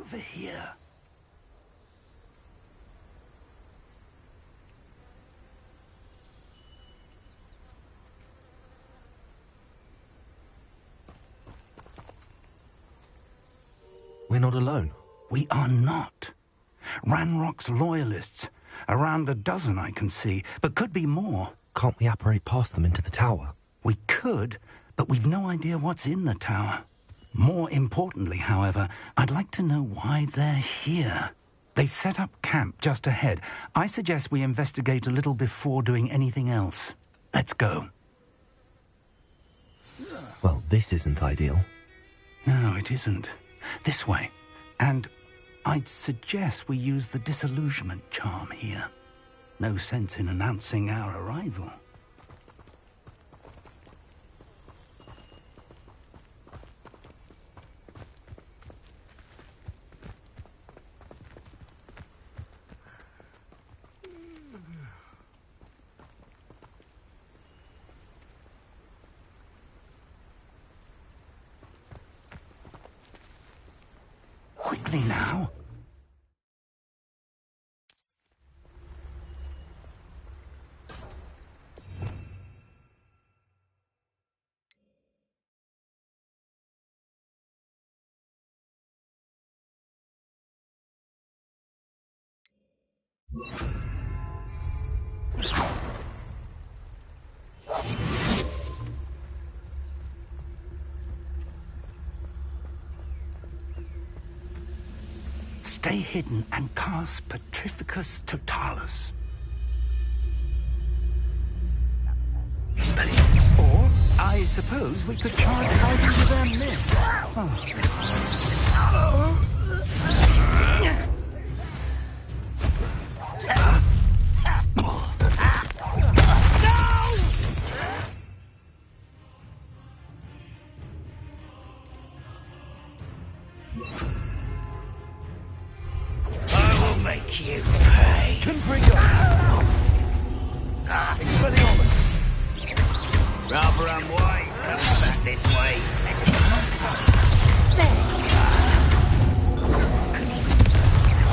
over here. We're not alone. We are not. Ranrock's loyalists. Around a dozen I can see, but could be more. Can't we apparate past them into the tower? We could, but we've no idea what's in the tower. More importantly, however, I'd like to know why they're here. They've set up camp just ahead. I suggest we investigate a little before doing anything else. Let's go. Well, this isn't ideal. No, it isn't. This way. And I'd suggest we use the disillusionment charm here. No sense in announcing our arrival. Quickly now. Stay hidden and cast Petrificus Totalis. Expelliarmus. Or, I suppose we could try hiding with their myth. Make you pay. Confringo! Expelliarmus! Rather unwise coming back this way.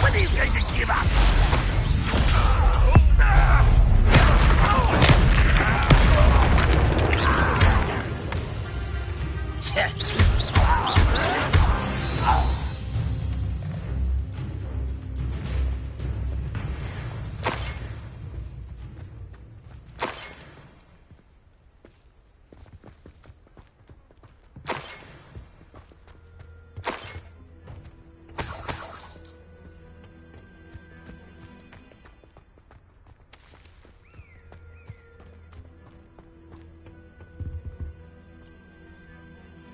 When are you going to give up?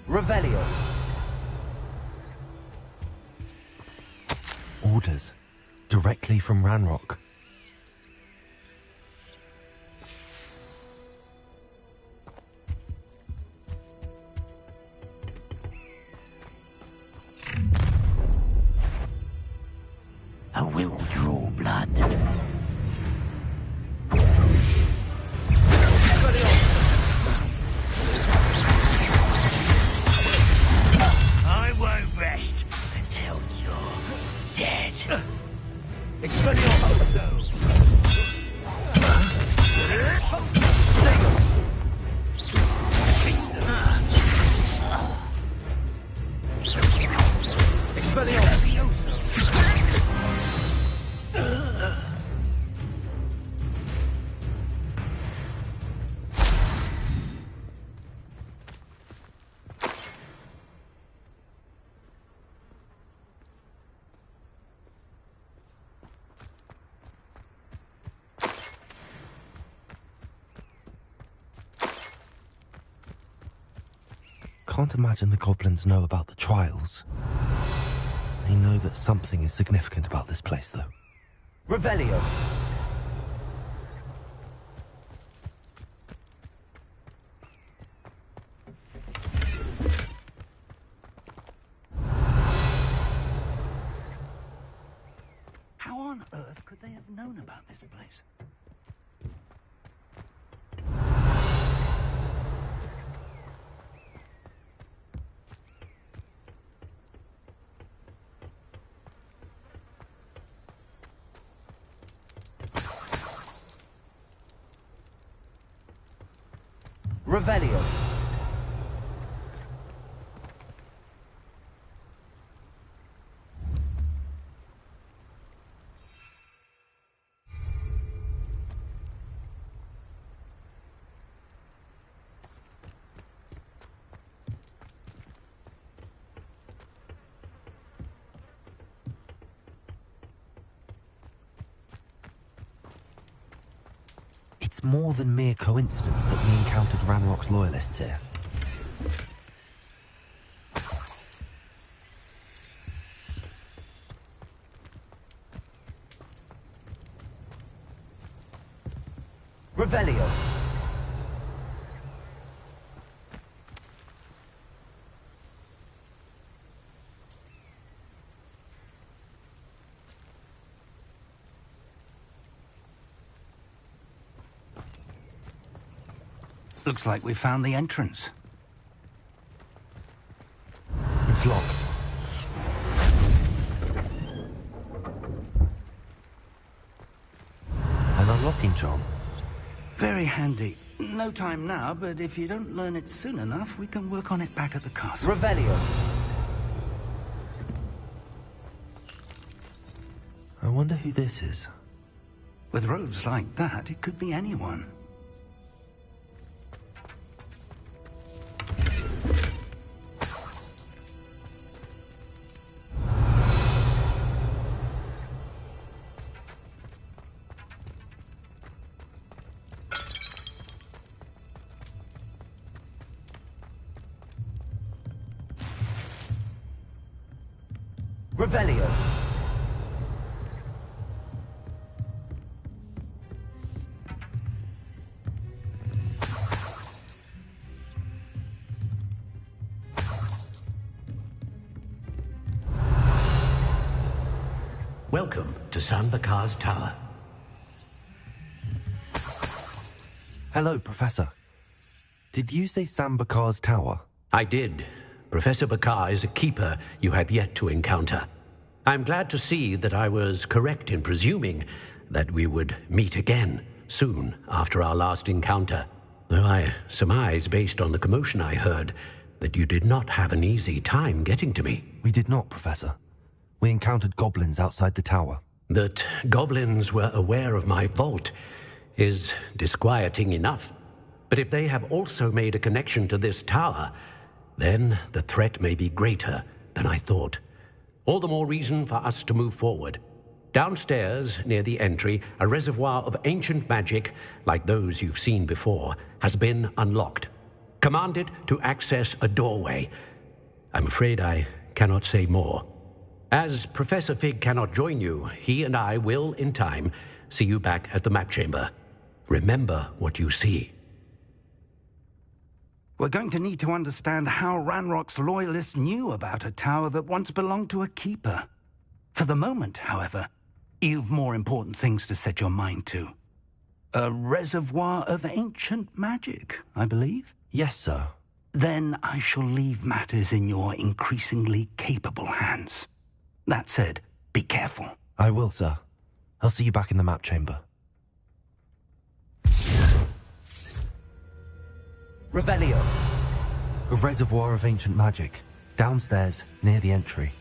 Revelio. Orders. Directly from Ranrock. I will draw blood. I won't rest until you're dead. Expelliarmus. Expelliarmus. Can't imagine the goblins know about the trials. They know that something is significant about this place, though. Revelio. How on earth could they have known about this place? Revelio. It's more than mere coincidence that we encountered Ranrock's loyalists here. Revelio. Looks like we found the entrance. It's locked. An unlocking charm. Very handy. No time now, but if you don't learn it soon enough, we can work on it back at the castle. Revelio. I wonder who this is. With robes like that, it could be anyone. Revelio. Welcome to Sambakar's Tower. Hello, Professor. Did you say Sambakar's Tower? I did. Professor Bakar is a keeper you have yet to encounter. I'm glad to see that I was correct in presuming that we would meet again soon after our last encounter. Though I surmise, based on the commotion I heard, that you did not have an easy time getting to me. We did not, Professor. We encountered goblins outside the tower. That goblins were aware of my vault is disquieting enough. But if they have also made a connection to this tower, then the threat may be greater than I thought. All the more reason for us to move forward. Downstairs, near the entry, a reservoir of ancient magic, like those you've seen before, has been unlocked. Command it to access a doorway. I'm afraid I cannot say more. As Professor Fig cannot join you, he and I will, in time, see you back at the map chamber. Remember what you see. We're going to need to understand how Ranrock's loyalists knew about a tower that once belonged to a keeper. For the moment, however, you've more important things to set your mind to. A reservoir of ancient magic, I believe? Yes, sir. Then I shall leave matters in your increasingly capable hands. That said, be careful. I will, sir. I'll see you back in the map chamber. Revelio. A reservoir of ancient magic. Downstairs, near the entry.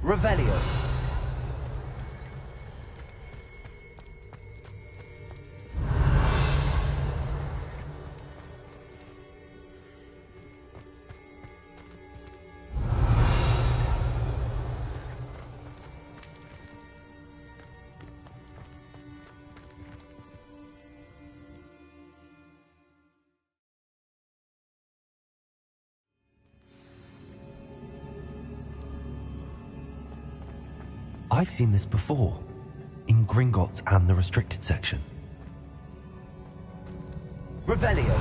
Revelio. I've seen this before, in Gringotts and the restricted section. Revelio.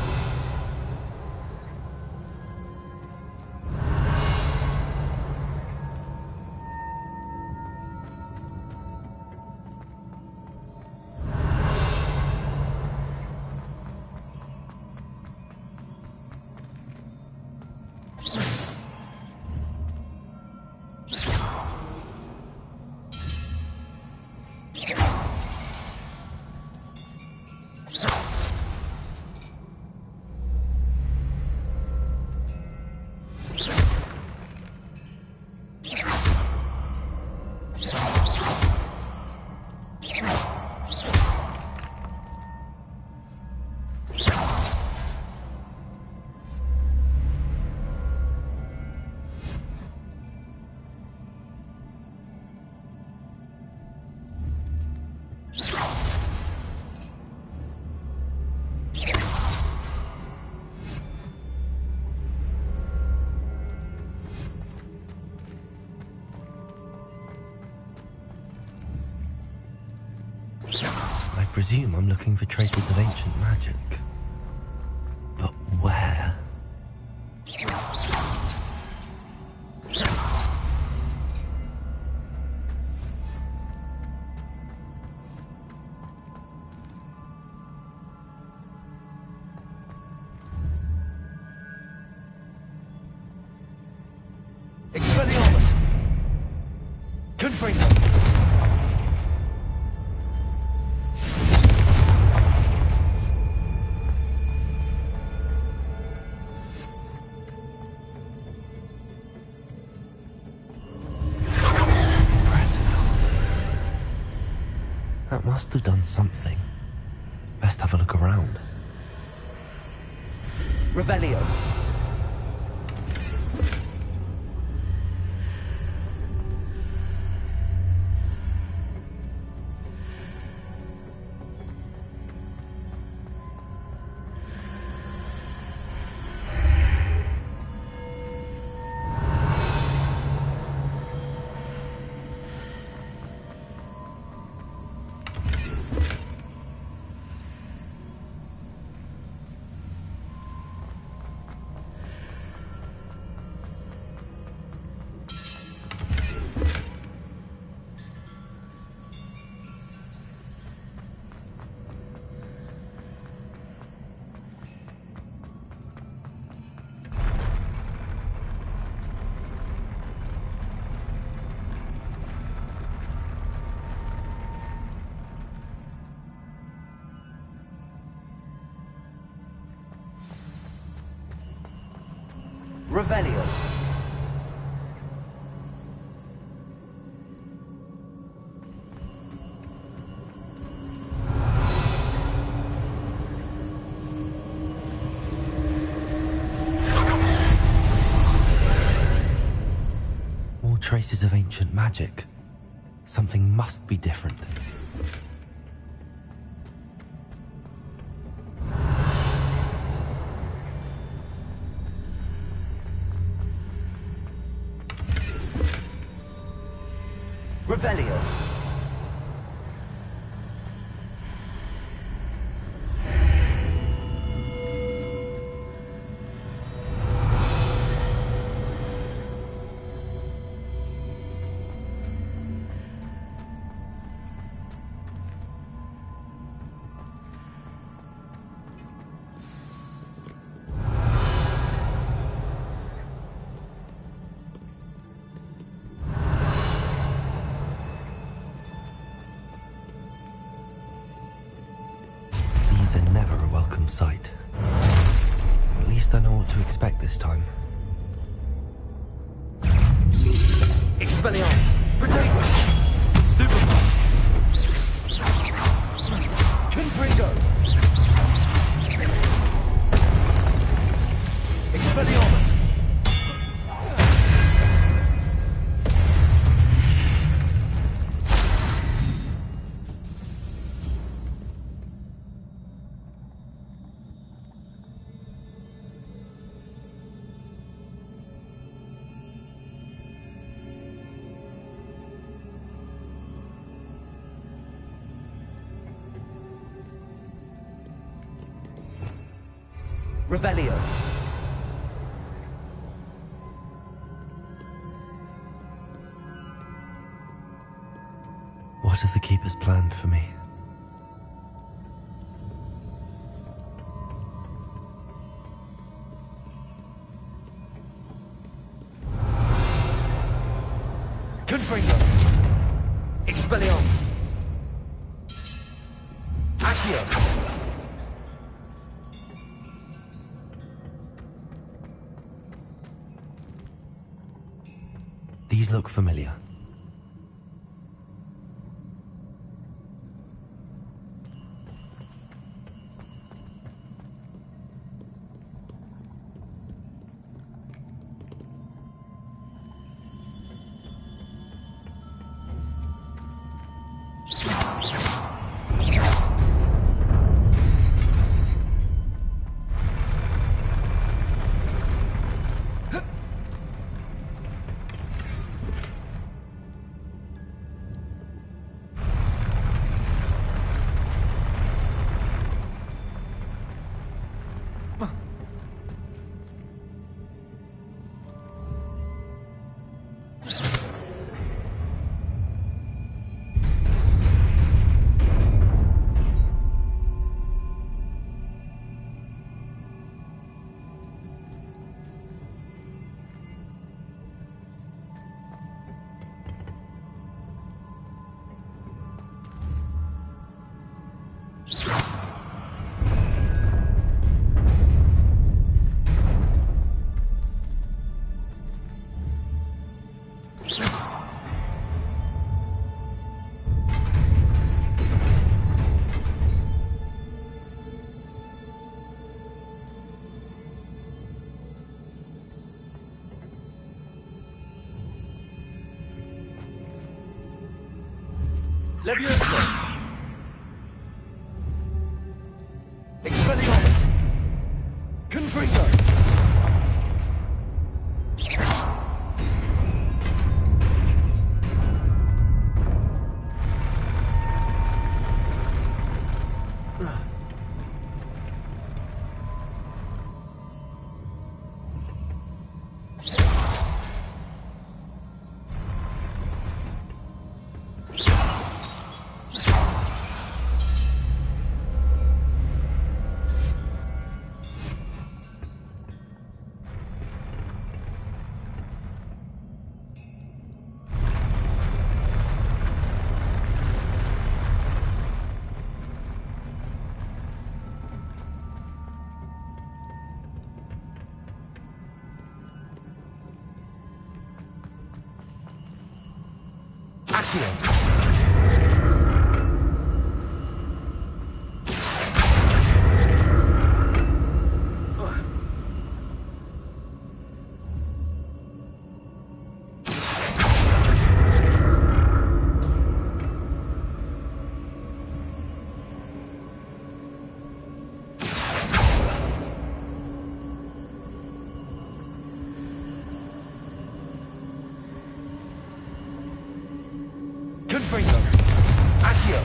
I presume I'm looking for traces of ancient magic. But where? Expelliarmus. Confringo. That must have done something. Best have a look around. Revelio. Revelio. All traces of ancient magic. Something must be different. Revelio. These are never a welcome sight. At least I know what to expect this time. Expelliarmus. Protego. Stupefy. Confringo. Expelliarmus. Revelio. What have the Keepers planned for me? Confringo. Expelliarmus. Accio. These look familiar. Leviosa. Expelliarmus. Confringo. Accio. Confringo. Accio.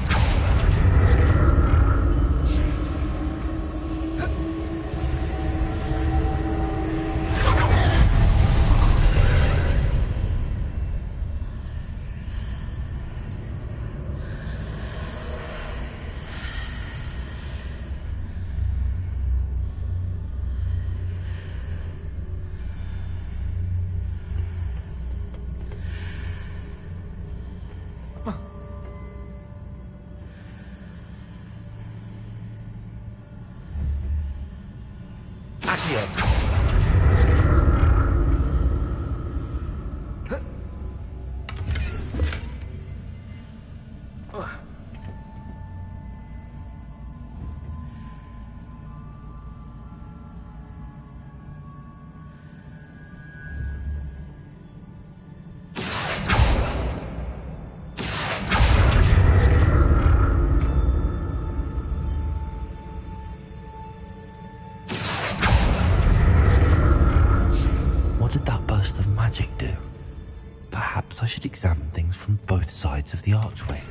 Accio. What did that burst of magic do? Perhaps I should examine things from both sides of the archway.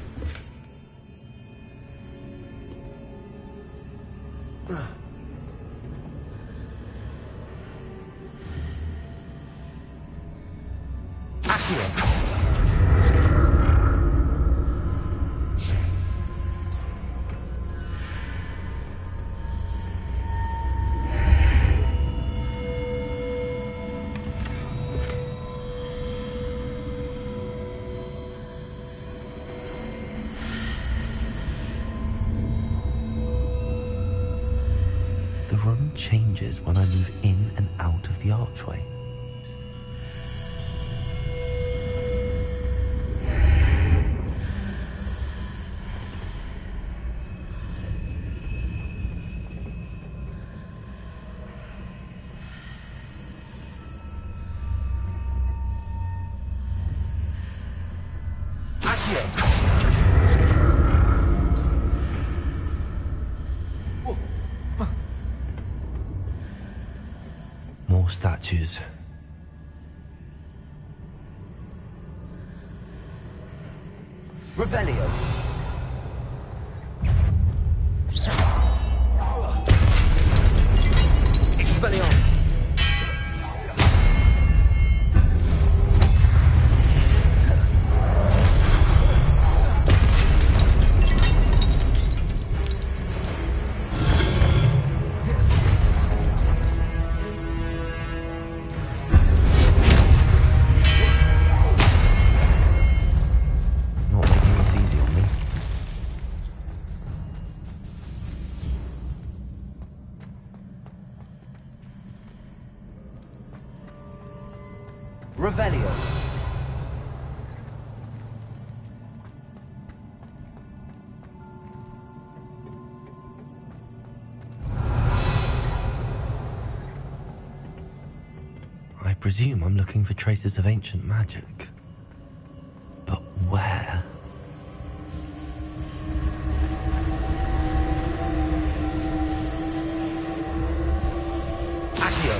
room changes when I move in and out of the archway. More statues. Revelio. Expelliarmus. Not making this easy on me. Revelio. I presume I'm looking for traces of ancient magic. But where? Accio.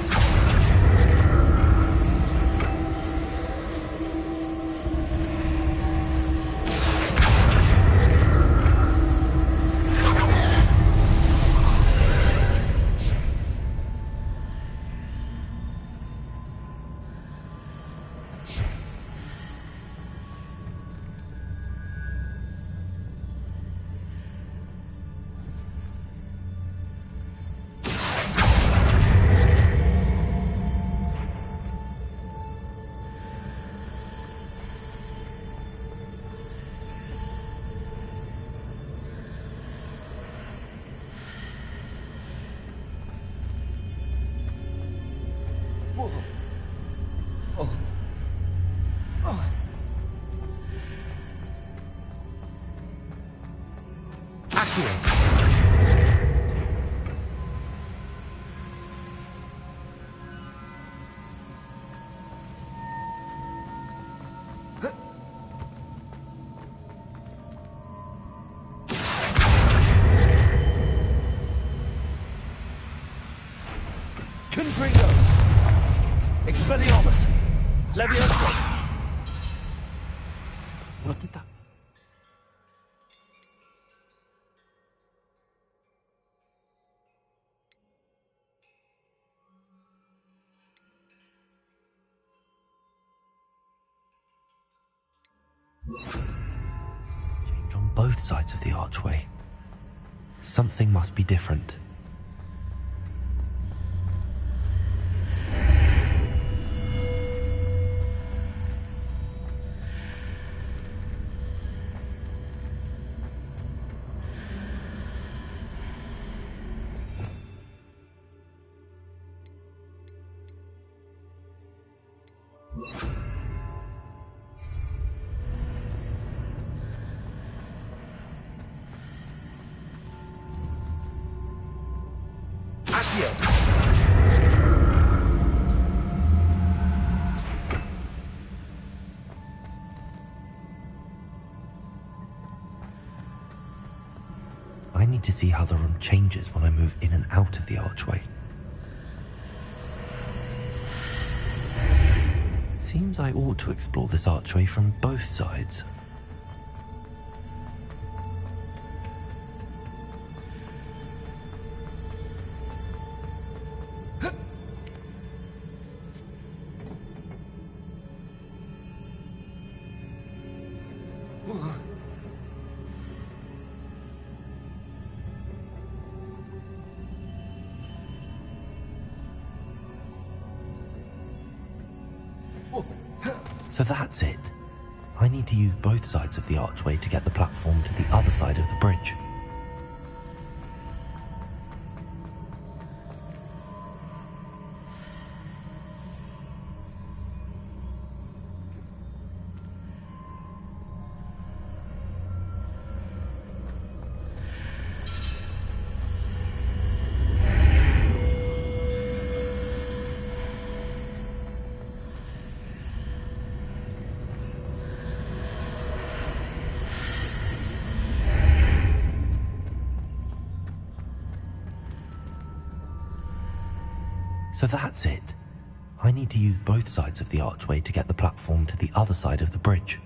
Accio. Confringo. Expelliarmus. Leviosa. What did that... Change on both sides of the archway. Something must be different. Accio. I need to see how the room changes when I move in and out of the archway. Seems I ought to explore this archway from both sides. So that's it. I need to use both sides of the archway to get the platform to the other side of the bridge. So that's it. I need to use both sides of the archway to get the platform to the other side of the bridge.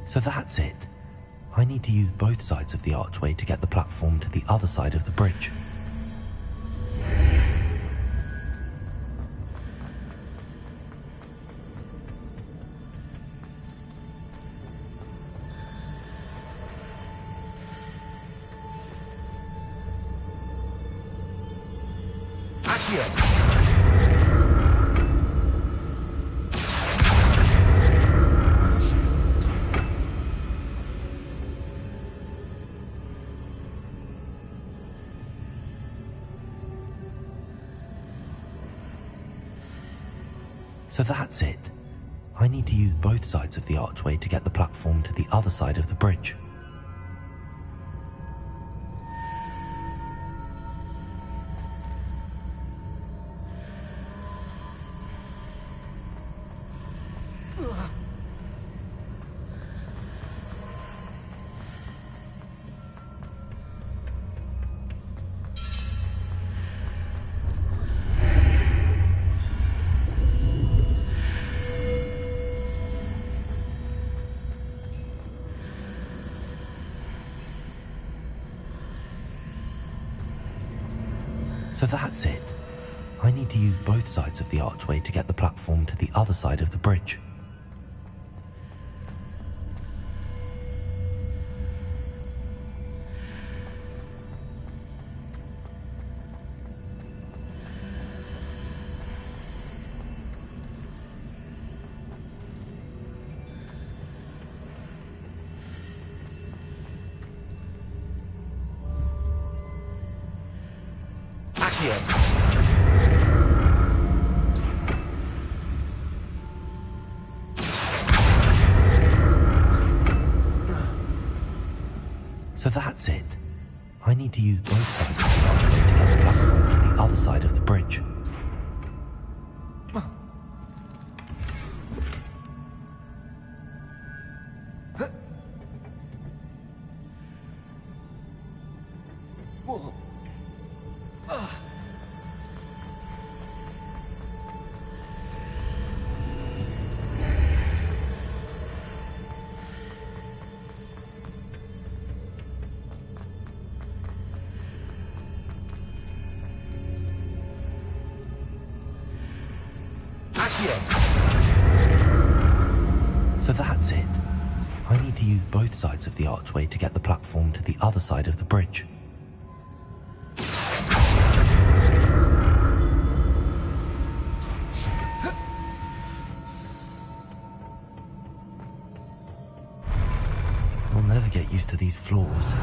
So that's it. I need to use both sides of the archway to get the platform to the other side of the bridge. So that's it. I need to use both sides of the archway to get the platform to the other side of the bridge. So that's it. I need to use both sides of the archway to get the platform to the other side of the bridge. So that's it. I need to use both sides of the archway to get the platform to the other side of the bridge. So that's it. I need to use both sides of the archway to get the platform to the other side of the bridge. I'll never get used to these floors.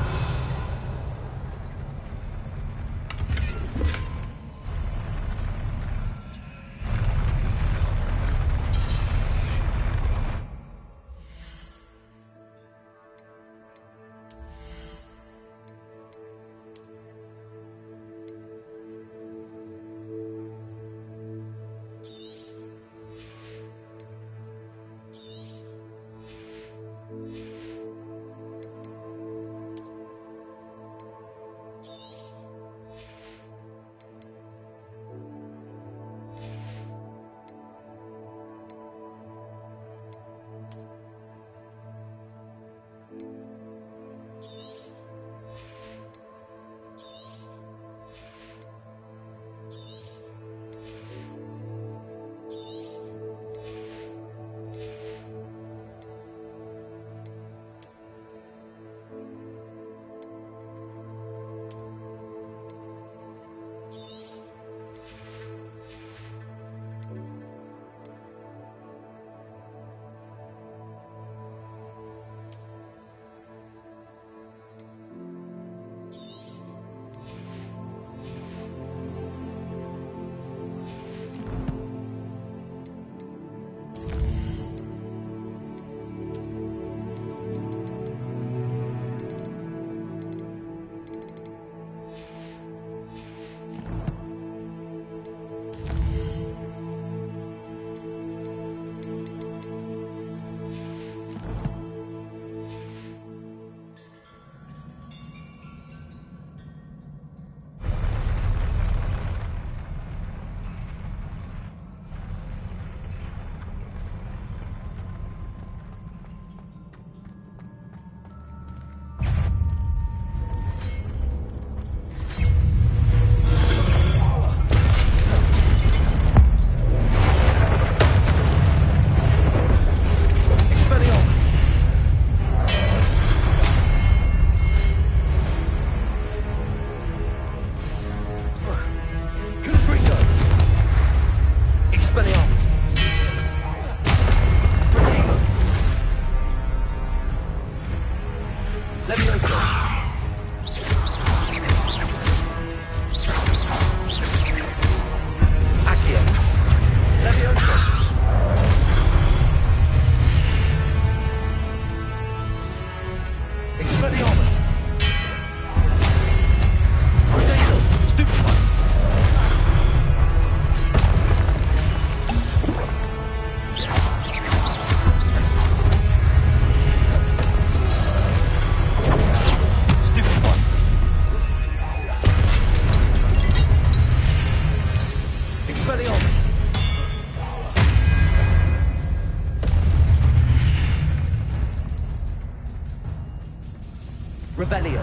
Revelio.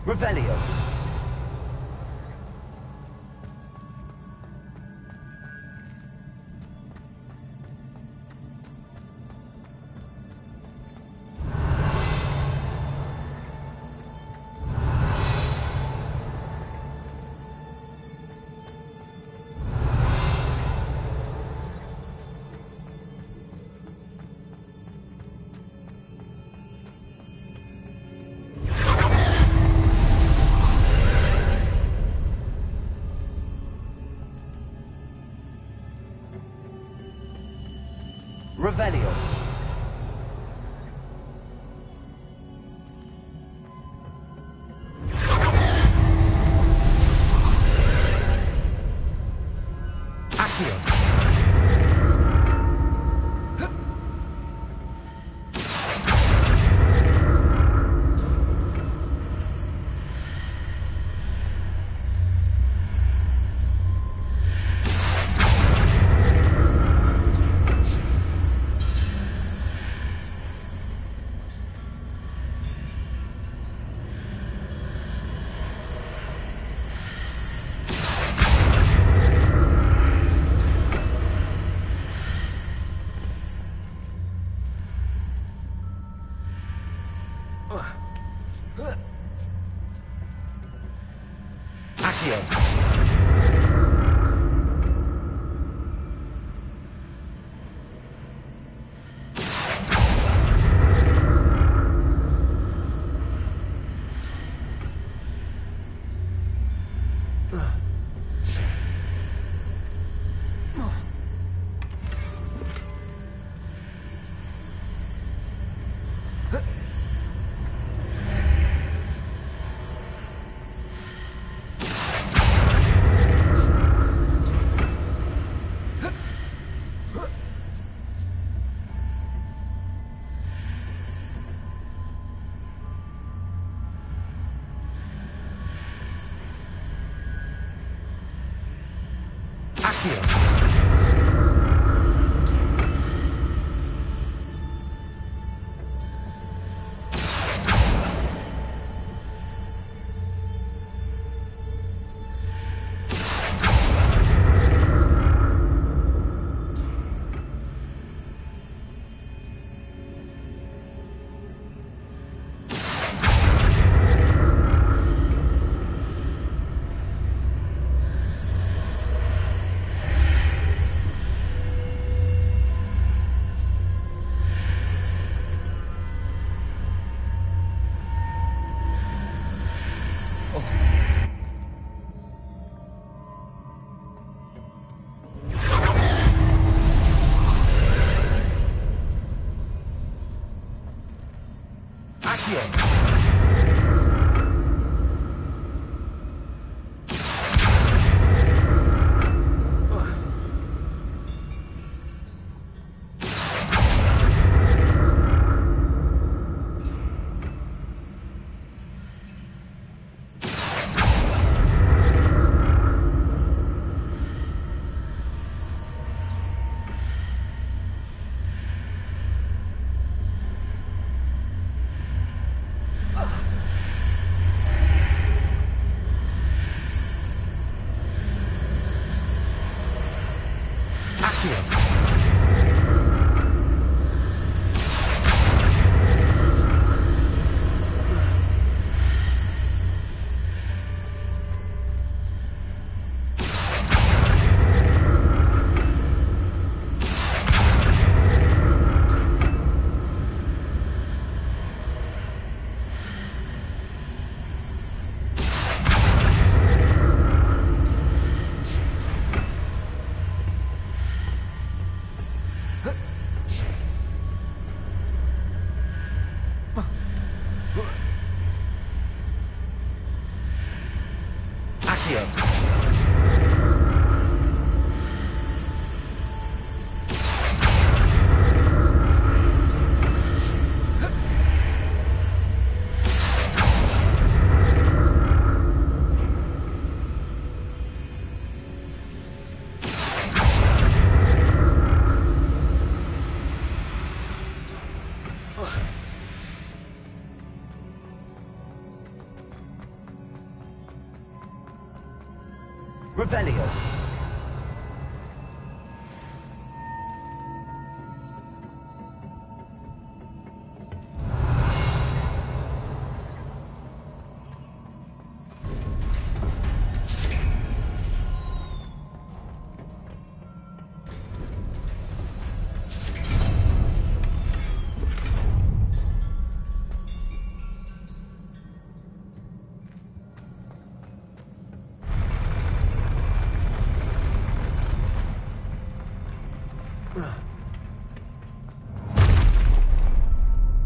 Revelio. Revelio. Accio. Accio. Revelio.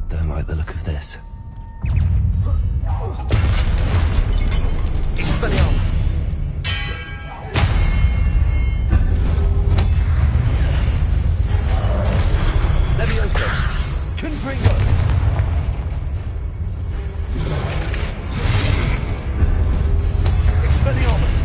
Don't like the look of this. Expelliarmus. Levioso. Confringo. Expelliarmus.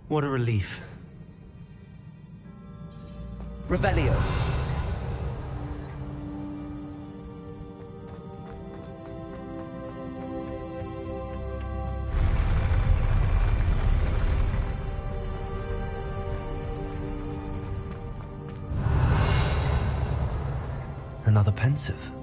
What a relief. Revelio. Another pensive.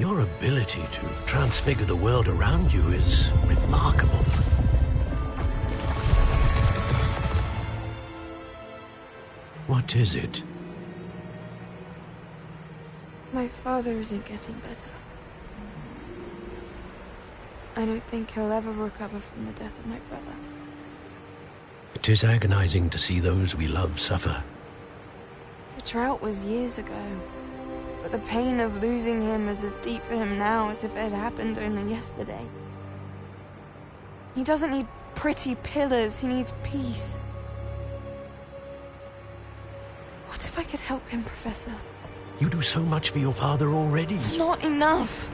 Your ability to transfigure the world around you is remarkable. What is it? My father isn't getting better. I don't think he'll ever recover from the death of my brother. It is agonizing to see those we love suffer. The drought was years ago, but the pain of losing him is as deep for him now as if it had happened only yesterday. He doesn't need pretty pillars, he needs peace. What if I could help him, Professor? You do so much for your father already. It's not enough.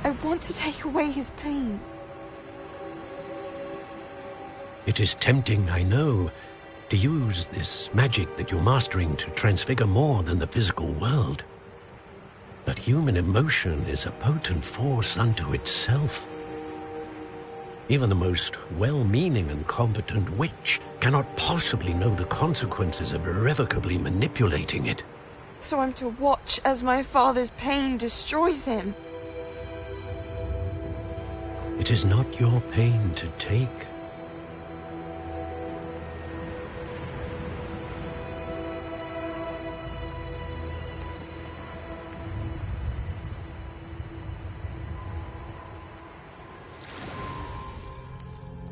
I want to take away his pain. It is tempting, I know, to use this magic that you're mastering to transfigure more than the physical world. But human emotion is a potent force unto itself. Even the most well-meaning and competent witch cannot possibly know the consequences of irrevocably manipulating it. So I'm to watch as my father's pain destroys him. It is not your pain to take.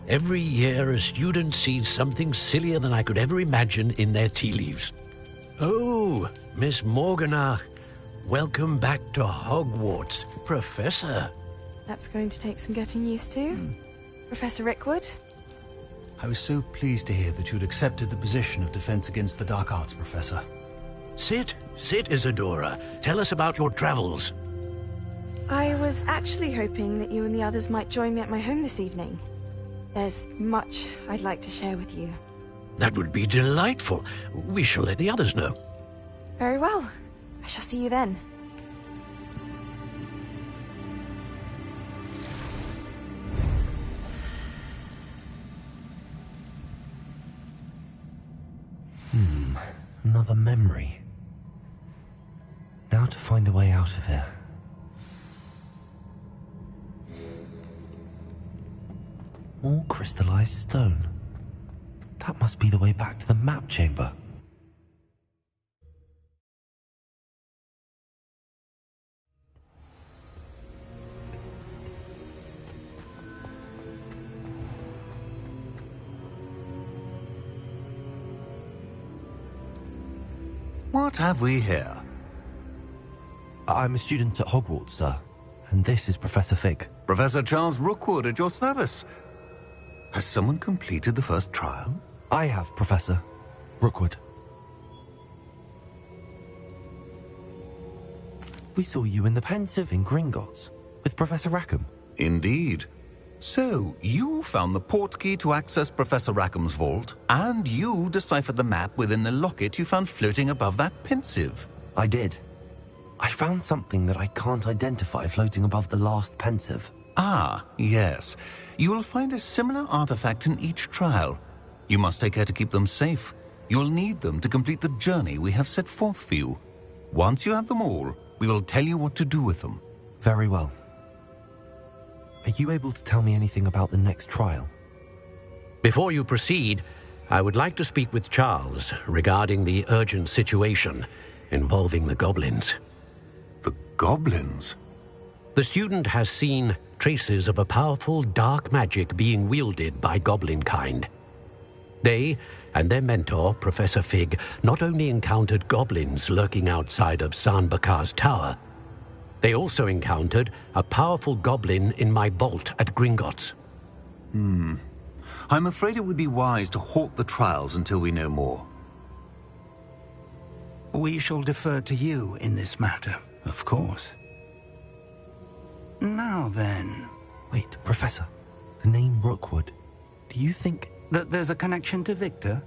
Every year, a student sees something sillier than I could ever imagine in their tea leaves. Oh, Miss Morganach, welcome back to Hogwarts, Professor. That's going to take some getting used to. Professor Rickwood? I was so pleased to hear that you'd accepted the position of Defense Against the Dark Arts, Professor. Sit, Isadora. Tell us about your travels. I was actually hoping that you and the others might join me at my home this evening. There's much I'd like to share with you. That would be delightful. We shall let the others know. Very well. I shall see you then. Another memory. Now to find a way out of here. More crystallized stone. That must be the way back to the map chamber. What have we here? I'm a student at Hogwarts, sir. And this is Professor Fig. Professor Charles Rookwood at your service. Has someone completed the first trial? I have, Professor Rookwood. We saw you in the Pensive in Gringotts with Professor Rackham. Indeed. So, you found the portkey to access Professor Rackham's vault, and you deciphered the map within the locket you found floating above that Pensive. I did. I found something that I can't identify floating above the last Pensive. Ah, yes. You will find a similar artifact in each trial. You must take care to keep them safe. You will need them to complete the journey we have set forth for you. Once you have them all, we will tell you what to do with them. Very well. Are you able to tell me anything about the next trial? Before you proceed, I would like to speak with Charles regarding the urgent situation involving the goblins. The goblins? The student has seen traces of a powerful dark magic being wielded by goblin kind. They and their mentor, Professor Fig, not only encountered goblins lurking outside of Sanbakar's tower, they also encountered a powerful goblin in my vault at Gringotts. I'm afraid it would be wise to halt the trials until we know more. We shall defer to you in this matter, of course. Now then... Wait, Professor. The name Rookwood. Do you think... that there's a connection to Victor?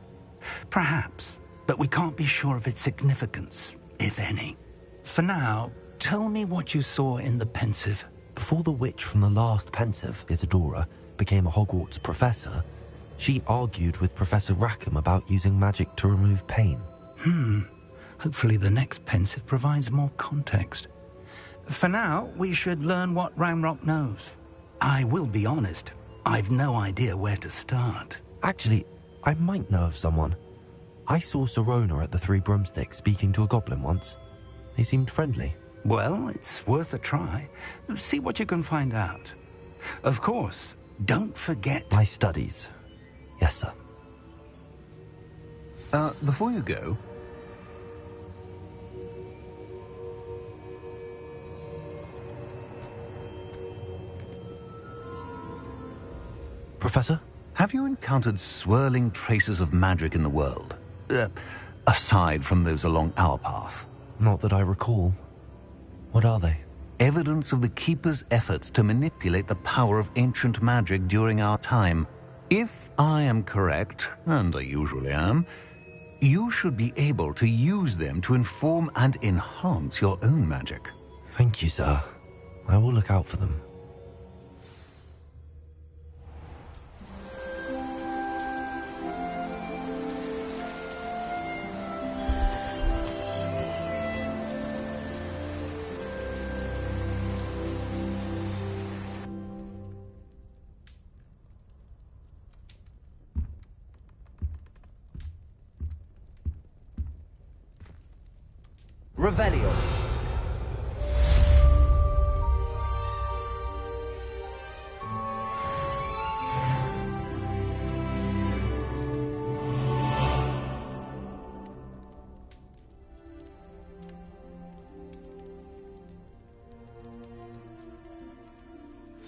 Perhaps, but we can't be sure of its significance, if any. For now, tell me what you saw in the Pensive. Before the witch from the last Pensive, Isadora, became a Hogwarts professor, she argued with Professor Rackham about using magic to remove pain. Hopefully the next Pensive provides more context. For now, we should learn what Ramrock knows. I will be honest, I've no idea where to start. Actually, I might know of someone. I saw Sirona at the Three Broomsticks speaking to a goblin once. He seemed friendly. Well, it's worth a try. See what you can find out. Of course, don't forget... My studies. Yes, sir. Before you go... Professor? Have you encountered swirling traces of magic in the world? Aside from those along our path? Not that I recall. What are they? Evidence of the Keeper's efforts to manipulate the power of ancient magic during our time. If I am correct, and I usually am, you should be able to use them to inform and enhance your own magic. Thank you, sir. I will look out for them. Revelio.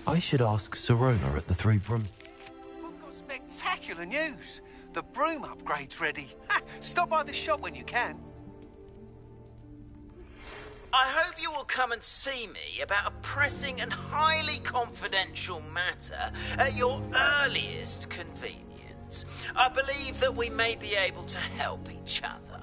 I should ask Sirona at the Three Broom... We've got spectacular news. The broom upgrade's ready. Ha, stop by the shop when you can. I hope you will come and see me about a pressing and highly confidential matter at your earliest convenience. I believe that we may be able to help each other.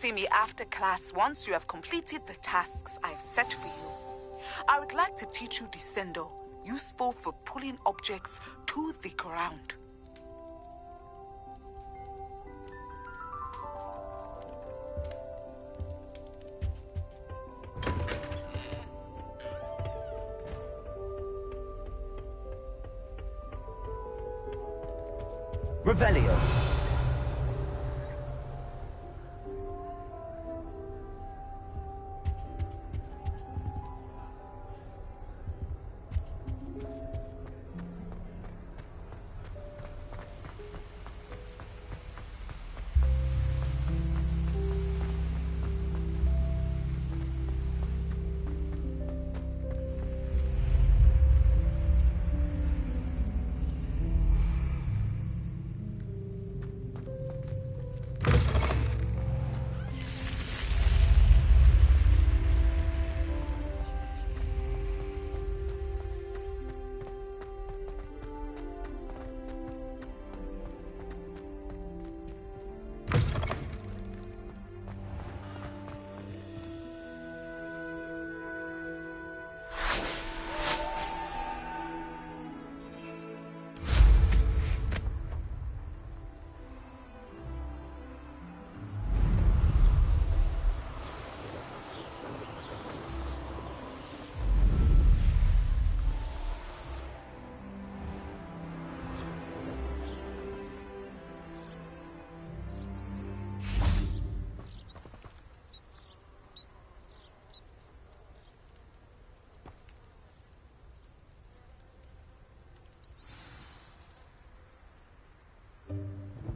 see me after class once you have completed the tasks I've set for you. I would like to teach you descendo, useful for pulling objects to the ground. Revelio.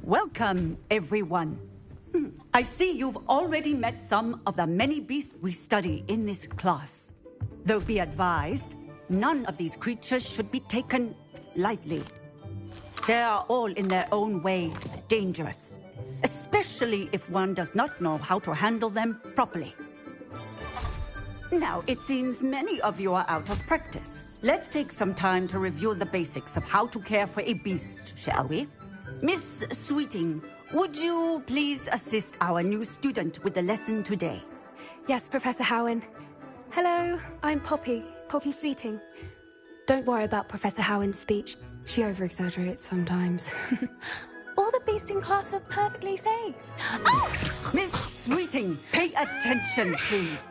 Welcome, everyone. I see you've already met some of the many beasts we study in this class. Though be advised, none of these creatures should be taken lightly. They are all in their own way dangerous, especially if one does not know how to handle them properly. Now, it seems many of you are out of practice. Let's take some time to review the basics of how to care for a beast, shall we? Miss Sweeting, would you please assist our new student with the lesson today? Yes, Professor Howen. Hello, I'm Poppy Sweeting. Don't worry about Professor Howen's speech. She over-exaggerates sometimes. All the beasts in class are perfectly safe. Oh! Miss Sweeting, pay attention, please.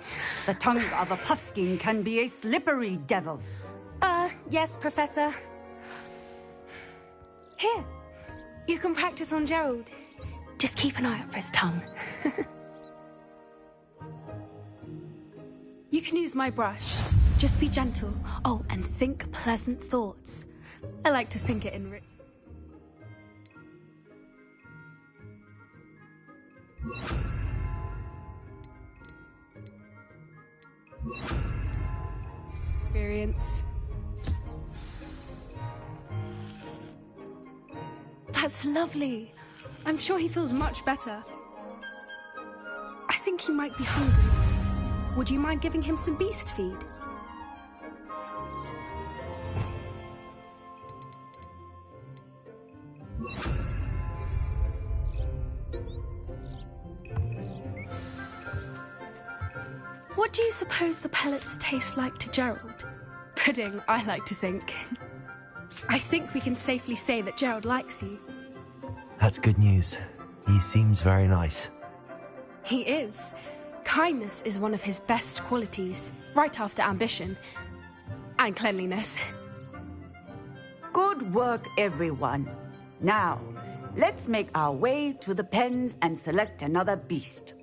The tongue of a puffskein can be a slippery devil. Yes, Professor. Here. You can practice on Gerald. Just keep an eye out for his tongue. You can use my brush. Just be gentle. Oh, and think pleasant thoughts. I like to think it in rich. Experience. That's lovely. I'm sure he feels much better. I think he might be hungry. Would you mind giving him some beast feed? What do you suppose the pellets taste like to Gerald? Pudding, I like to think. I think we can safely say that Gerald likes you. That's good news. He seems very nice. He is. Kindness is one of his best qualities, right after ambition. And cleanliness. Good work, everyone. Now, let's make our way to the pens and select another beast.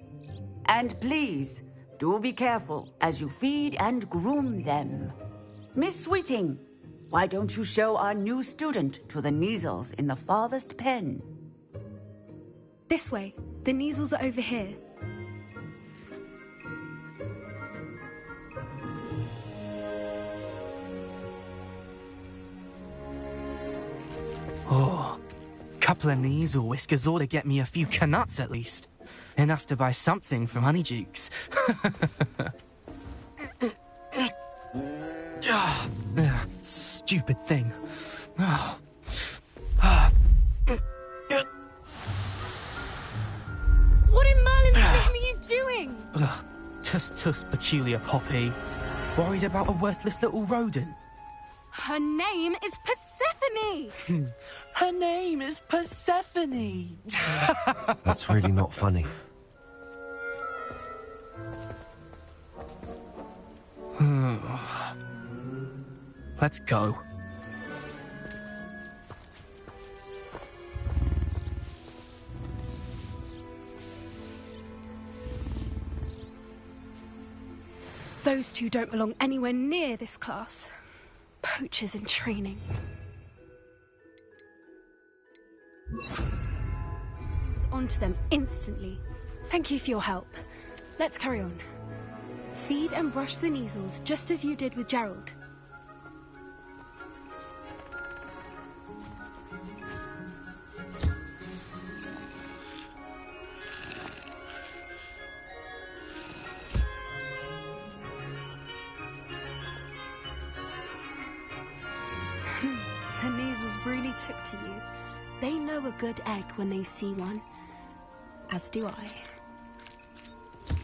And please, do be careful as you feed and groom them. Miss Sweeting, why don't you show our new student to the Neasels in the farthest pen? This way. The Neasels are over here. Oh, couple of Neasel whiskers ought to get me a few canuts at least. Enough to buy something from Honeydukes. Stupid thing. What in Merlin's name are you Tuss, peculiar Poppy. Worried about a worthless little rodent? Her name is Persephone! Her name is Persephone! That's really not funny. Let's go. Those two don't belong anywhere near this class. Poachers in training. I was onto them instantly. Thank you for your help. Let's carry on. Feed and brush the measles just as you did with Gerald. The measles really took to you. They know a good egg when they see one. As do I.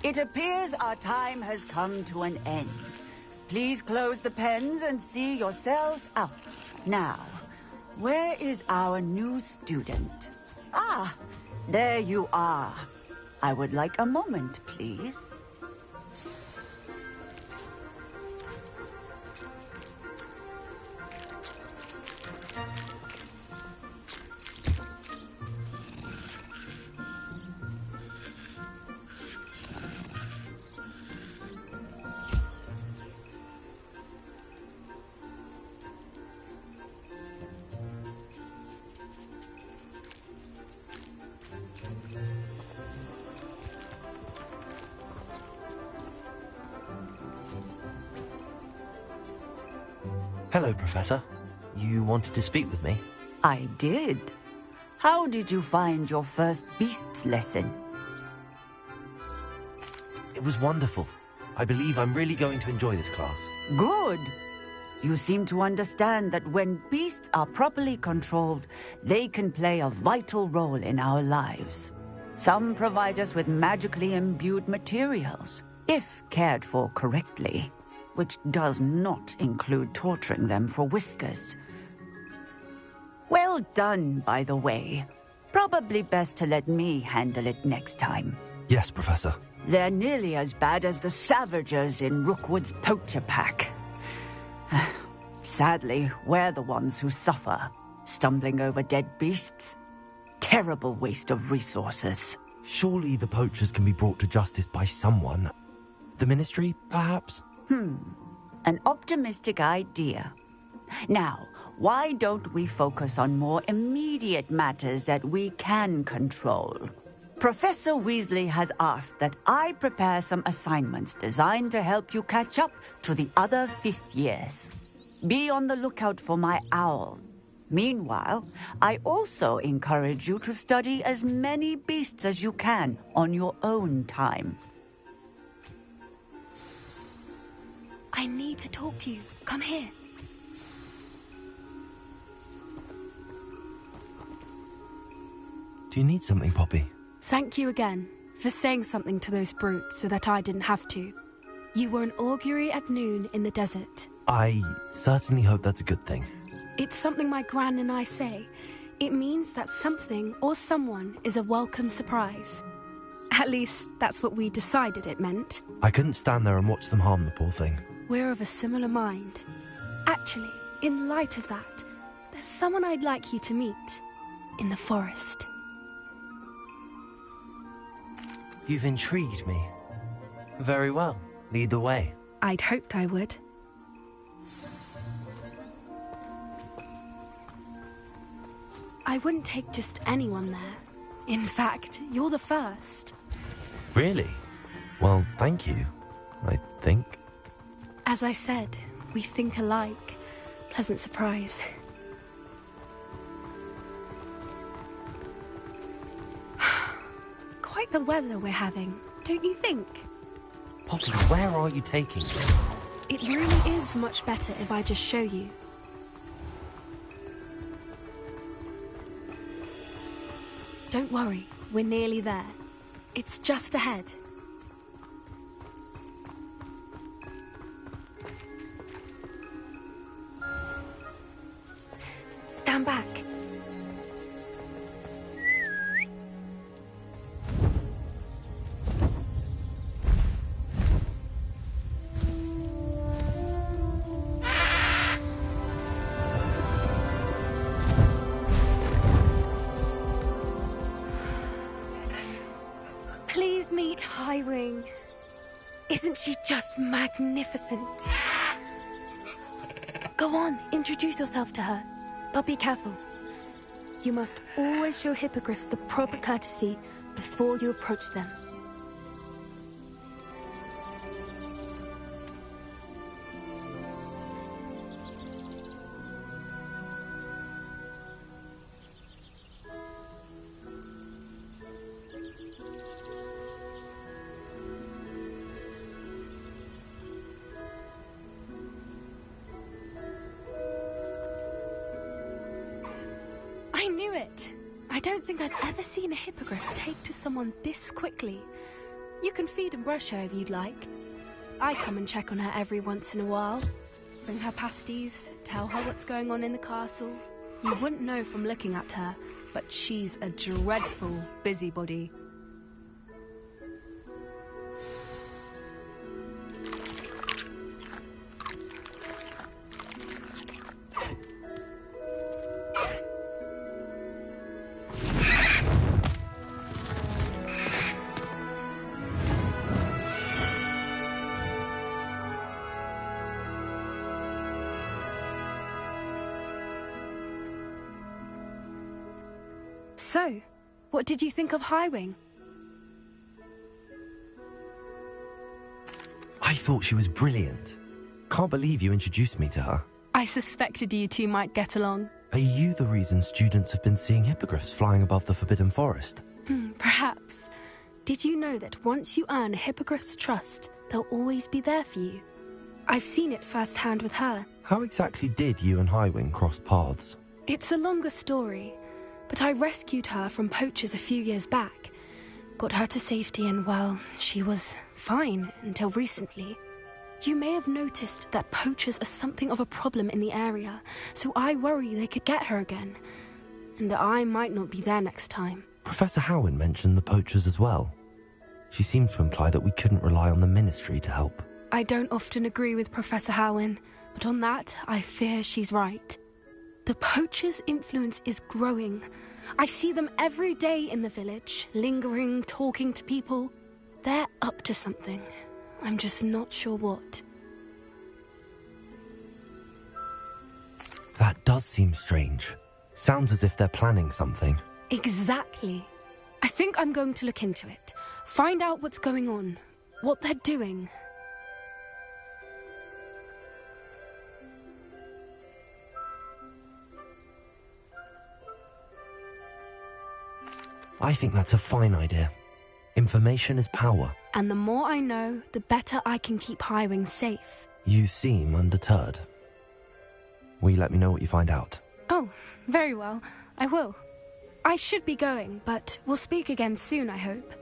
It appears our time has come to an end. Please close the pens and see yourselves out. Now, where is our new student? Ah, there you are. I would like a moment, please. Hello, Professor. You wanted to speak with me? I did. How did you find your first beasts lesson? It was wonderful. I believe I'm really going to enjoy this class. Good. You seem to understand that when beasts are properly controlled, they can play a vital role in our lives. Some provide us with magically imbued materials, if cared for correctly, which does not include torturing them for whiskers. Well done, by the way. Probably best to let me handle it next time. Yes, Professor. They're nearly as bad as the Savagers in Rookwood's poacher pack. Sadly, we're the ones who suffer, stumbling over dead beasts. Terrible waste of resources. Surely the poachers can be brought to justice by someone. The Ministry, perhaps? An optimistic idea. Now, why don't we focus on more immediate matters that we can control? Professor Weasley has asked that I prepare some assignments designed to help you catch up to the other fifth years. Be on the lookout for my owl. Meanwhile, I also encourage you to study as many beasts as you can on your own time. I need to talk to you. Come here. Do you need something, Poppy? Thank you again for saying something to those brutes so that I didn't have to. You were an augury at noon in the desert. I certainly hope that's a good thing. It's something my gran and I say. It means that something or someone is a welcome surprise. At least, that's what we decided it meant. I couldn't stand there and watch them harm the poor thing. We're of a similar mind. Actually, in light of that, there's someone I'd like you to meet. In the forest. You've intrigued me. Very well. Lead the way. I'd hoped I would. I wouldn't take just anyone there. In fact, you're the first. Really? Well, thank you, I think. As I said, we think alike. Pleasant surprise. Quite the weather we're having, don't you think? Poppy, where are you taking me? It really is much better if I just show you. Don't worry, we're nearly there. It's just ahead. Stand back. Please meet Highwing. Isn't she just magnificent? Go on, introduce yourself to her. But be careful. You must always show hippogriffs the proper courtesy before you approach them. I knew it. I don't think I've ever seen a hippogriff take to someone this quickly. You can feed and brush her if you'd like. I come and check on her every once in a while. Bring her pasties, tell her what's going on in the castle. You wouldn't know from looking at her, but she's a dreadful busybody. So, what did you think of Highwing? I thought she was brilliant. Can't believe you introduced me to her. I suspected you two might get along. Are you the reason students have been seeing hippogriffs flying above the Forbidden Forest? Perhaps. Did you know that once you earn a hippogriff's trust, they'll always be there for you? I've seen it firsthand with her. How exactly did you and Highwing cross paths? It's a longer story, but I rescued her from poachers a few years back. Got her to safety and, well, she was fine until recently. You may have noticed that poachers are something of a problem in the area, so I worry they could get her again. And I might not be there next time. Professor Howen mentioned the poachers as well. She seemed to imply that we couldn't rely on the Ministry to help. I don't often agree with Professor Howen, but on that, I fear she's right. The poachers' influence is growing. I see them every day in the village, lingering, talking to people. They're up to something. I'm just not sure what. That does seem strange. Sounds as if they're planning something. Exactly. I think I'm going to look into it. Find out what's going on, what they're doing. I think that's a fine idea. Information is power. And the more I know, the better I can keep Highwing safe. You seem undeterred. Will you let me know what you find out? Oh, very well. I will. I should be going, but we'll speak again soon, I hope.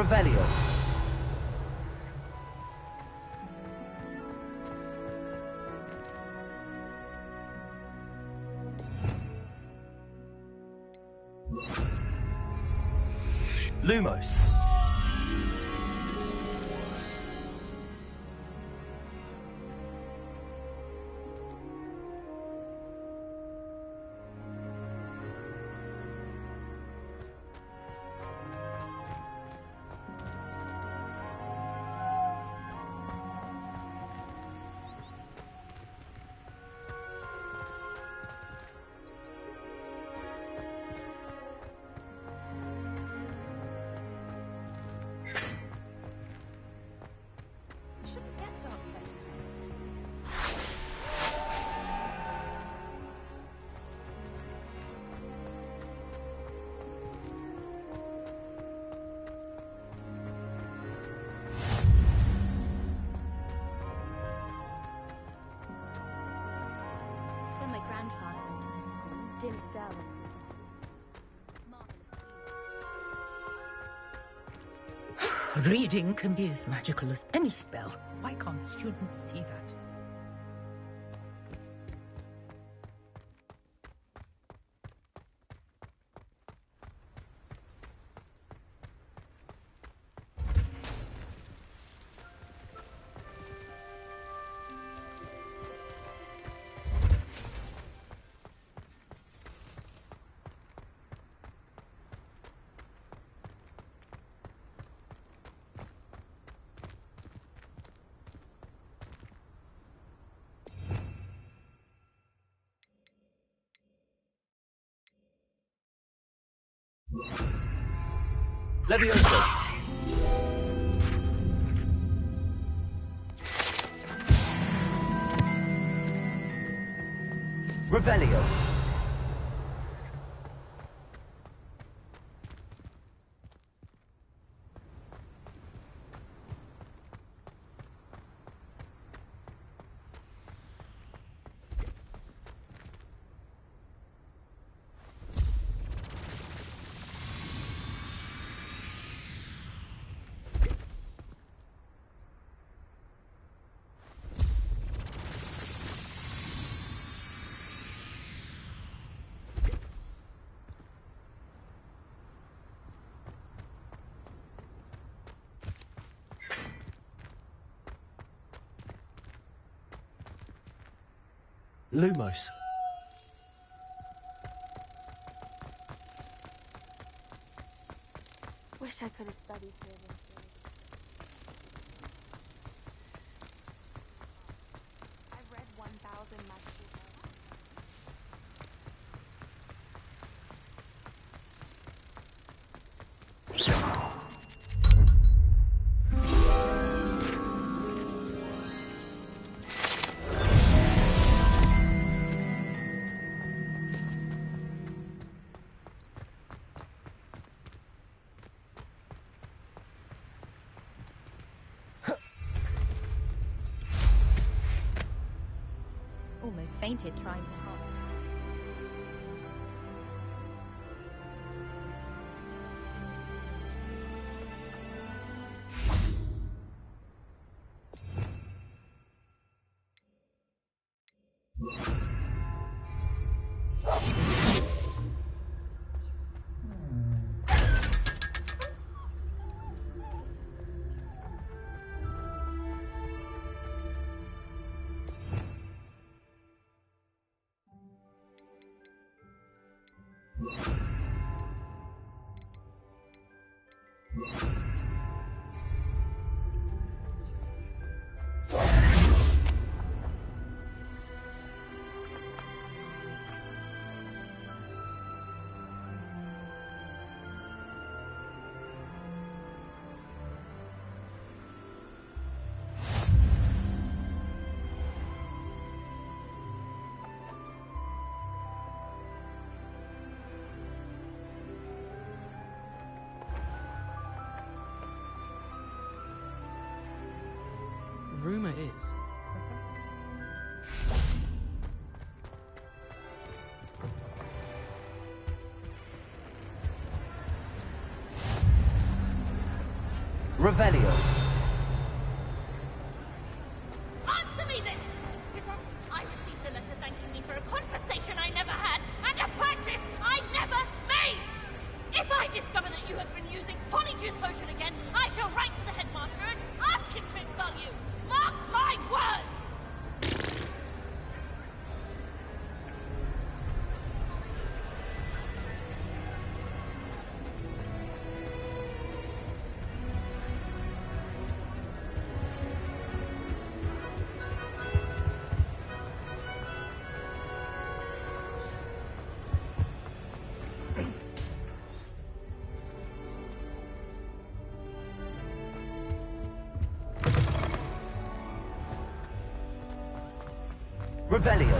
Revelio. Lumos. When my grandfather went to this school, Jim Sterling. Reading can be as magical as any spell. Why can't students see that? Levioso. Revelio. Lumos. Wish I could have studied here this year. I've read 1,000 magical books. Almost fainted trying to help. Rumor is. Revelio. Answer me this! I received a letter thanking me for a conversation I never had and a purchase I never made! If I discover that you have been using Polyjuice Potion again, I shall write to the headmaster and ask him to expel you! Mark my words! Revelio.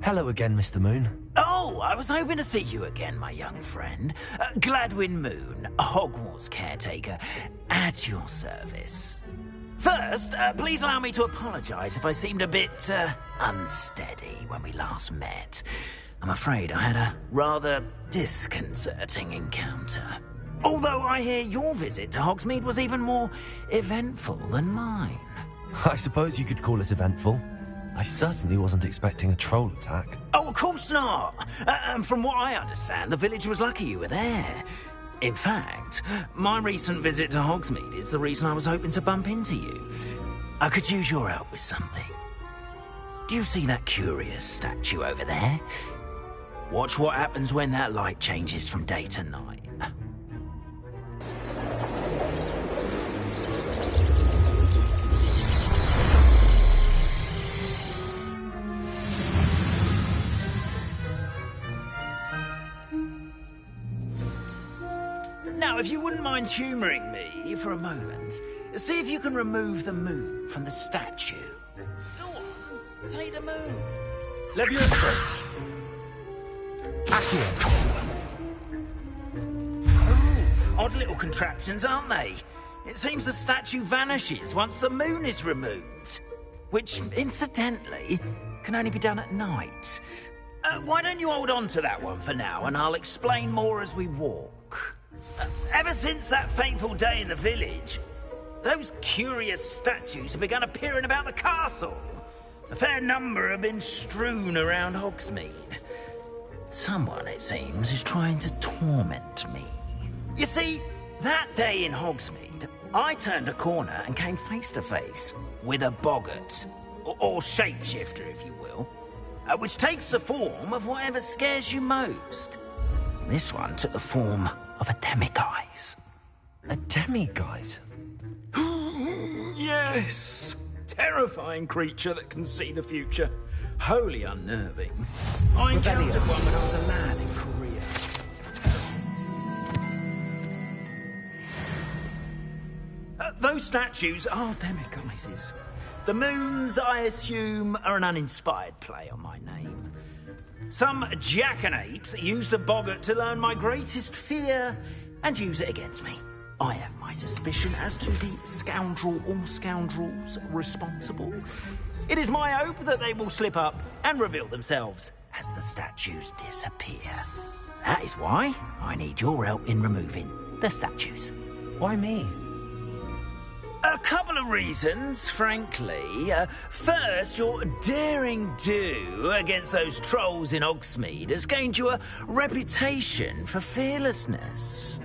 Hello again, Mr. Moon. Oh, I was hoping to see you again, my young friend. Gladwin Moon, Hogwarts caretaker, at your service. First, please allow me to apologise if I seemed a bit unsteady when we last met. I'm afraid I had a rather disconcerting encounter. Although I hear your visit to Hogsmeade was even more eventful than mine. I suppose you could call it eventful. I certainly wasn't expecting a troll attack. Oh, of course not. And from what I understand, the village was lucky you were there. In fact, my recent visit to Hogsmeade is the reason I was hoping to bump into you. I could use your help with something. Do you see that curious statue over there? Watch what happens when that light changes from day to night. Now, if you wouldn't mind humouring me for a moment, see if you can remove the moon from the statue. Go on, take the moon. Levioso. Accio. Oh, odd little contraptions, aren't they? It seems the statue vanishes once the moon is removed. Which, incidentally, can only be done at night. Why don't you hold on to that one for now, and I'll explain more as we walk. Ever since that fateful day in the village, those curious statues have begun appearing about the castle. A fair number have been strewn around Hogsmeade. Someone, it seems, is trying to torment me. You see, that day in Hogsmeade, I turned a corner and came face to face with a boggart, or shapeshifter, if you will, which takes the form of whatever scares you most. This one took the form of a demiguise. A demiguise? Yes. Terrifying creature that can see the future. Wholly unnerving. I encountered one when I was a lad in Korea. Those statues are demiguises. The moons, I assume, are an uninspired play on my name. Some jackanapes used a boggart to learn my greatest fear and use it against me. I have my suspicion as to the scoundrel or scoundrels responsible. It is my hope that they will slip up and reveal themselves as the statues disappear. That is why I need your help in removing the statues. Why me? A couple of reasons, frankly. First, your daring do against those trolls in Hogsmeade has gained you a reputation for fearlessness.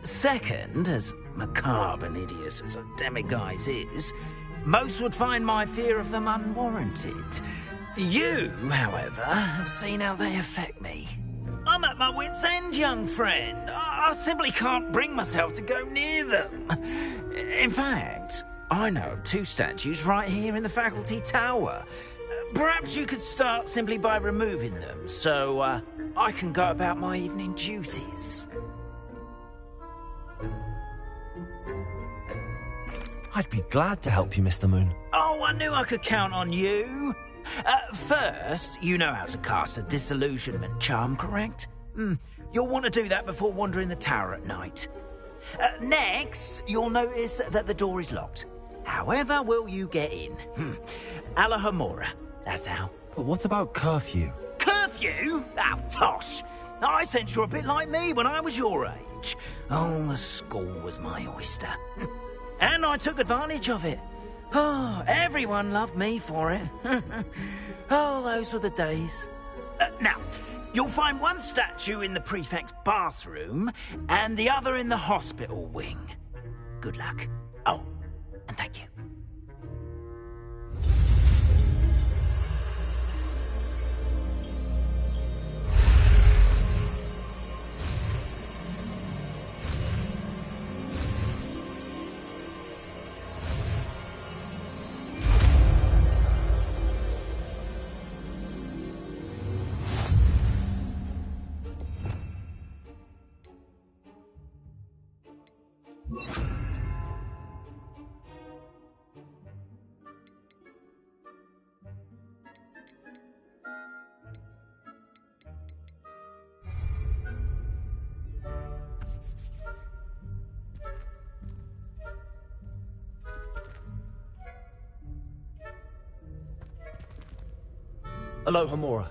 Second, as macabre and hideous as a demiguise is, most would find my fear of them unwarranted. You, however, have seen how they affect me. I'm at my wit's end, young friend. I simply can't bring myself to go near them. In fact, I know of two statues right here in the faculty tower. Perhaps you could start simply by removing them, so I can go about my evening duties. I'd be glad to help you, Mr. Moon. Oh, I knew I could count on you. First, you know how to cast a disillusionment charm, correct? You'll want to do that before wandering the tower at night. Next, you'll notice that the door is locked. However will you get in? Alahomora, that's how. But what about curfew? Curfew? Oh, tosh. I sense you're a bit like me when I was your age. Oh, the school was my oyster. And I took advantage of it. Oh, everyone loved me for it. Oh, those were the days. Now, you'll find one statue in the prefect's bathroom and the other in the hospital wing. Good luck. Oh, and thank you. Alohomora.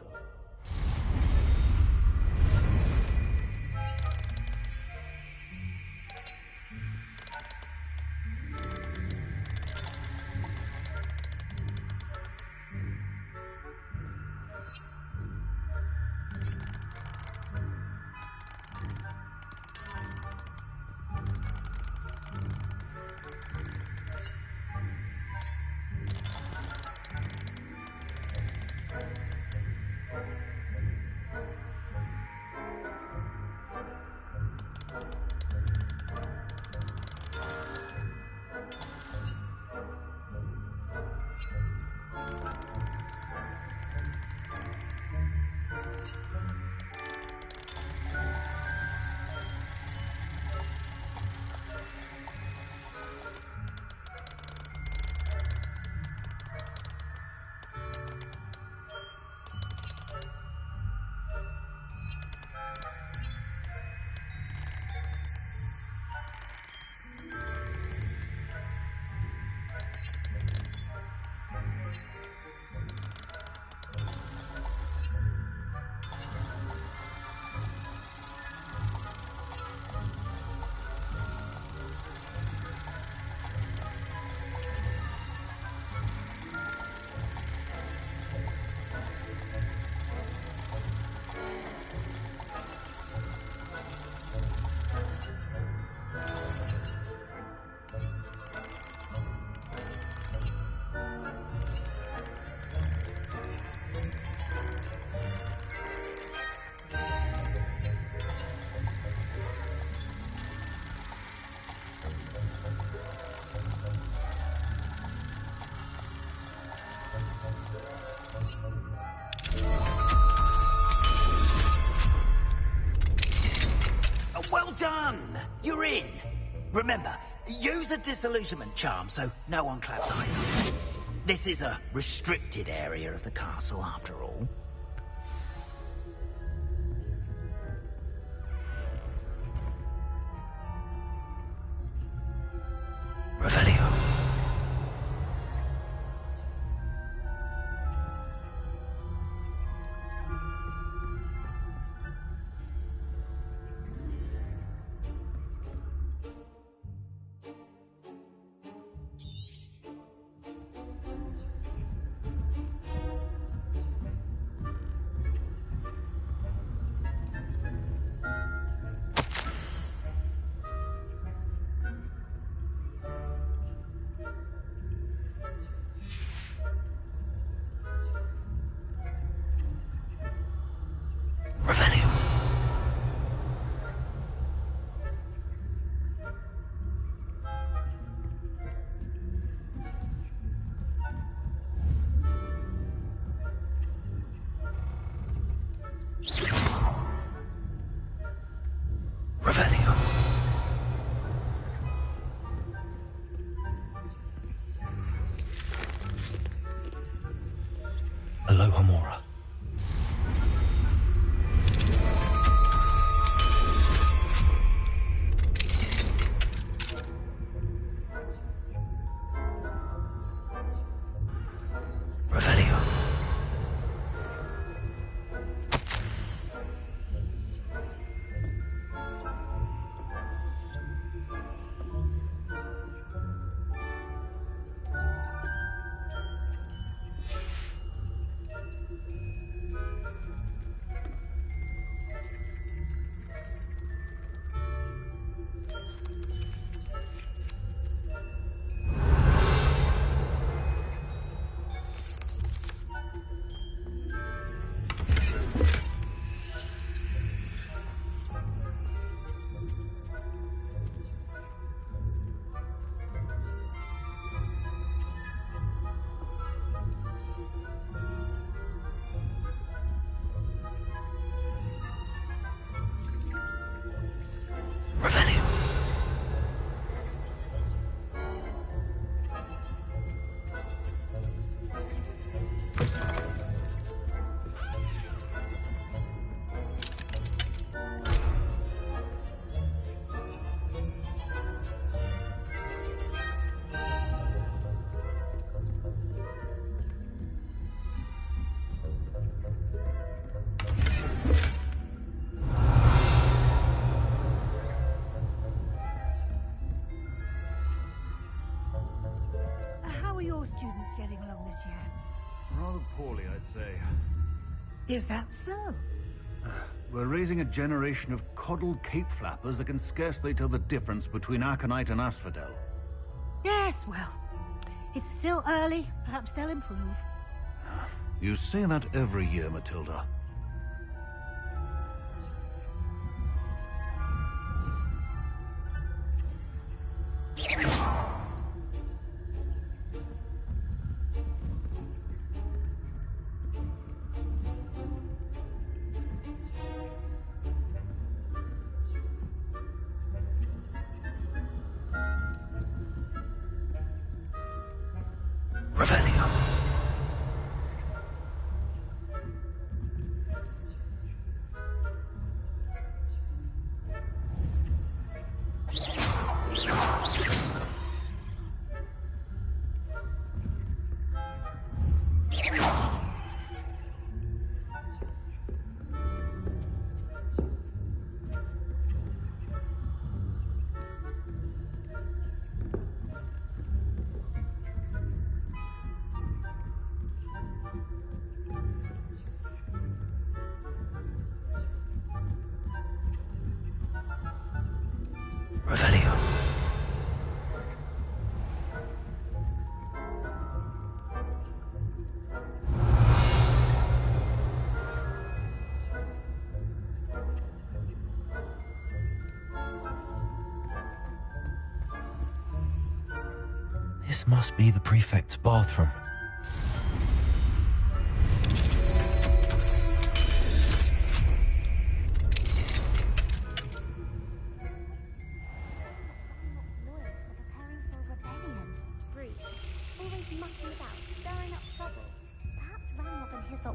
Done! You're in! Remember, use a disillusionment charm so no one claps eyes on you. This is a restricted area of the castle, after all. Revelio. Alohomora. Revelio. How are your students getting along this year? Rather poorly, I'd say. Is that so? We're raising a generation of coddled cape flappers that can scarcely tell the difference between Aconite and Asphodel. Yes, well, it's still early. Perhaps they'll improve. You say that every year, Matilda. Revelio. Revelio. This must be the prefect's bathroom.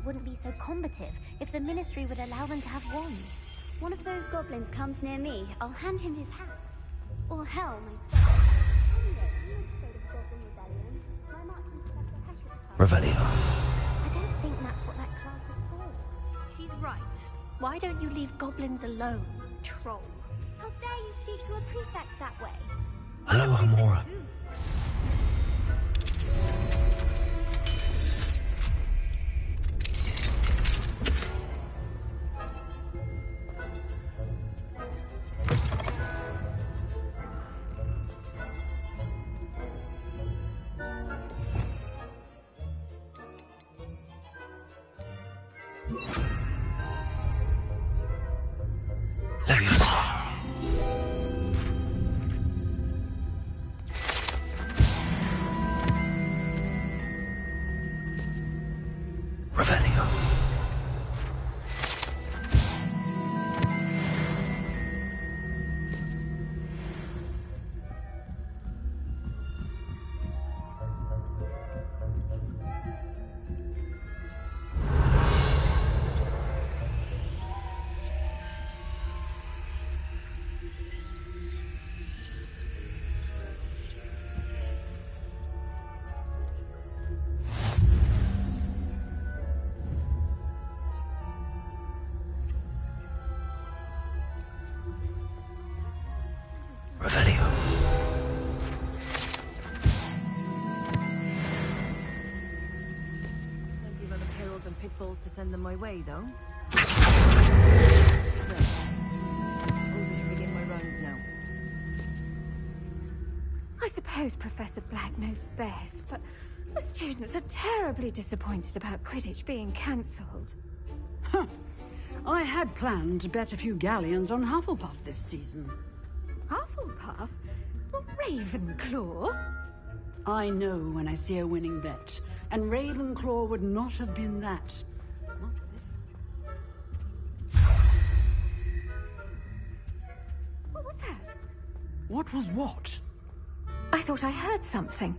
Wouldn't be so combative if the Ministry would allow them to have wands. One of those goblins comes near me, I'll hand him his hat. Or hell, Revelio. I don't think that's what that class is for. She's right. Why don't you leave goblins alone, troll? How dare you speak to a prefect that way? Alohomora. Revelio. some pitfalls to send them my way, though. Begin my rounds now. I suppose Professor Black knows best, but the students are terribly disappointed about Quidditch being cancelled. Huh. I had planned to bet a few galleons on Hufflepuff this season. Hufflepuff? Well, Ravenclaw? I know when I see a winning bet, and Ravenclaw would not have been that. What was that? What was what? I thought I heard something.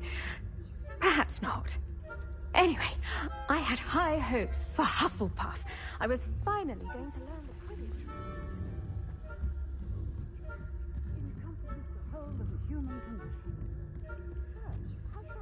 Perhaps not. Anyway, I had high hopes for Hufflepuff. I was finally going to learn the Quidditch. Encompasses the whole of the human condition. How's that?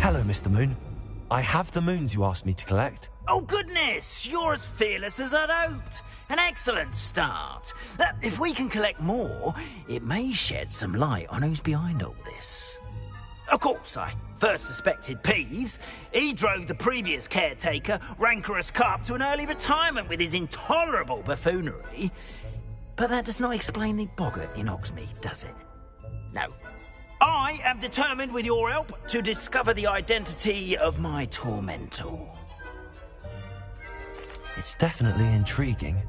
Hello, Mr. Moon. I have the moons you asked me to collect. Oh, goodness! You're as fearless as I'd hoped. An excellent start. If we can collect more, it may shed some light on who's behind all this. Of course, I first suspected Peeves. He drove the previous caretaker, Rancorous Carp, to an early retirement with his intolerable buffoonery. But that does not explain the boggart in Hogsmeade, does it? No. I am determined, with your help, to discover the identity of my tormentor. It's definitely intriguing.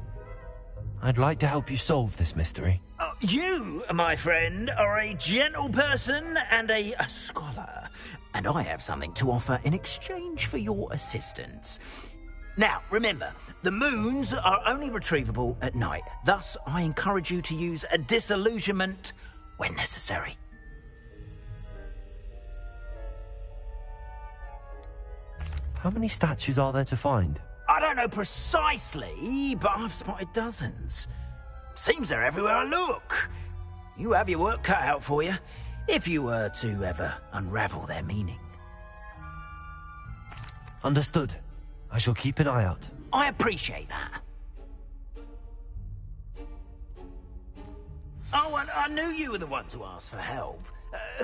I'd like to help you solve this mystery. You, my friend, are a gentle person and a scholar, and I have something to offer in exchange for your assistance. Now, remember, the moons are only retrievable at night. Thus, I encourage you to use a disillusionment when necessary. How many statues are there to find? I don't know precisely, but I've spotted dozens. Seems they're everywhere I look. You have your work cut out for you, if you were to ever unravel their meaning. Understood. I shall keep an eye out. I appreciate that. Oh, and I knew you were the one to ask for help.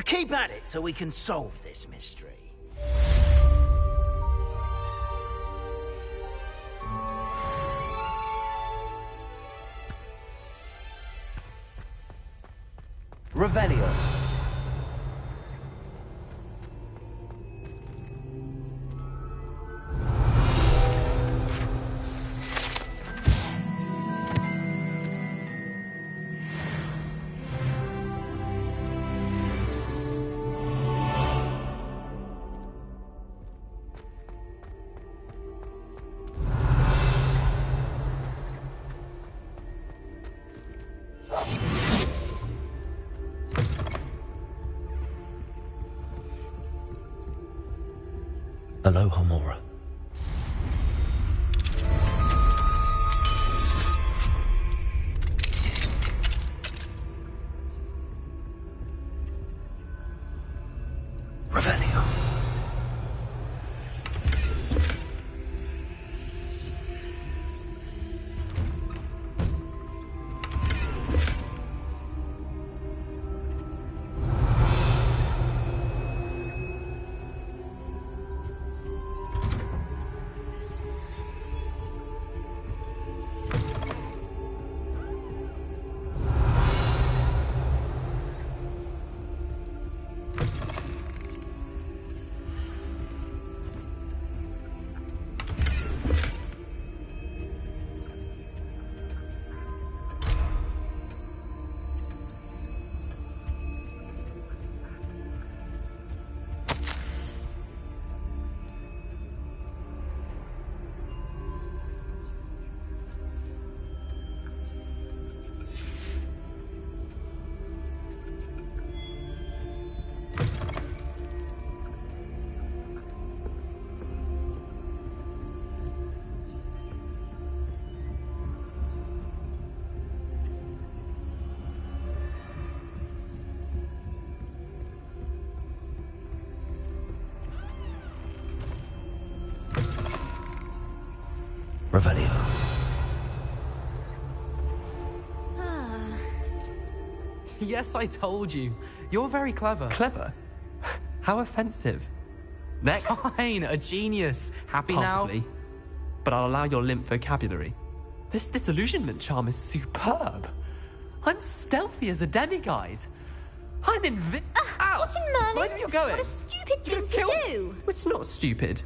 Keep at it so we can solve this mystery. Revelio. Aloha, Mora. Revelio. Revelio. Yes, I told you. You're very clever. Clever? How offensive. Next. Fine, a genius. Happy Possibly. now? But I'll allow your limp vocabulary. This disillusionment charm is superb. I'm stealthy as a demiguise. I'm What in Merlin? Where are you going? What a stupid thing to do! It's not stupid.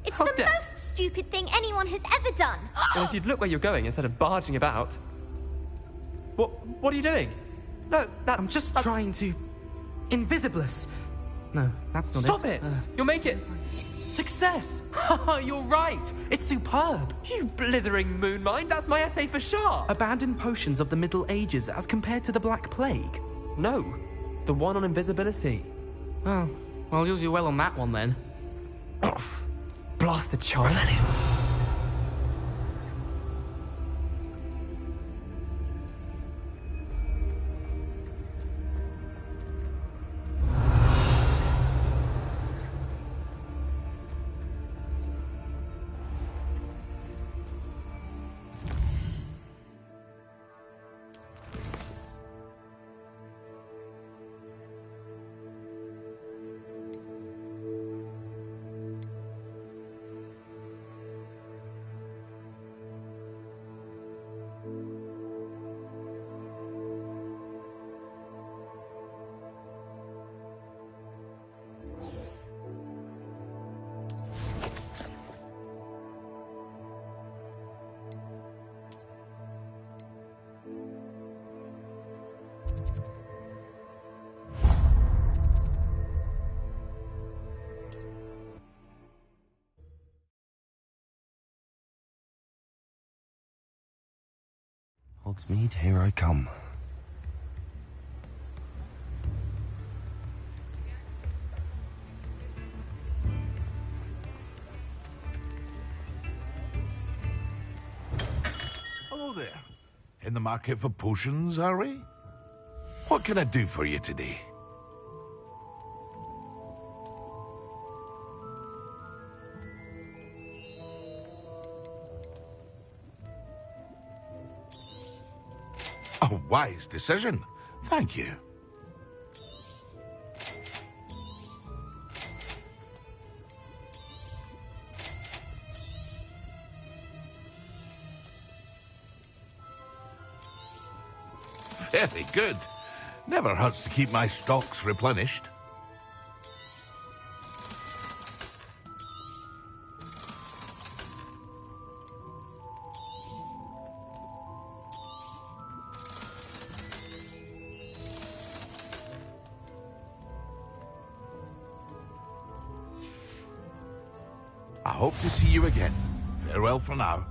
It's How the dare- most stupid thing anyone has ever done! Well, if you'd look where you're going instead of barging about. What are you doing? No, I'm just trying to... Invisibless. No, that's not Stop it! You'll make it. Success! You're right! It's superb! You blithering moon mind, that's my essay for sure! Abandoned potions of the Middle Ages as compared to the Black Plague? No, the one on invisibility. Oh, well, you'll do well on that one then. Blasted charm. Hogsmeade, here I come. Hello there. In the market for potions, are we? What can I do for you today? A wise decision. Thank you. Very good. Never hurts to keep my stocks replenished. I hope to see you again. Farewell for now.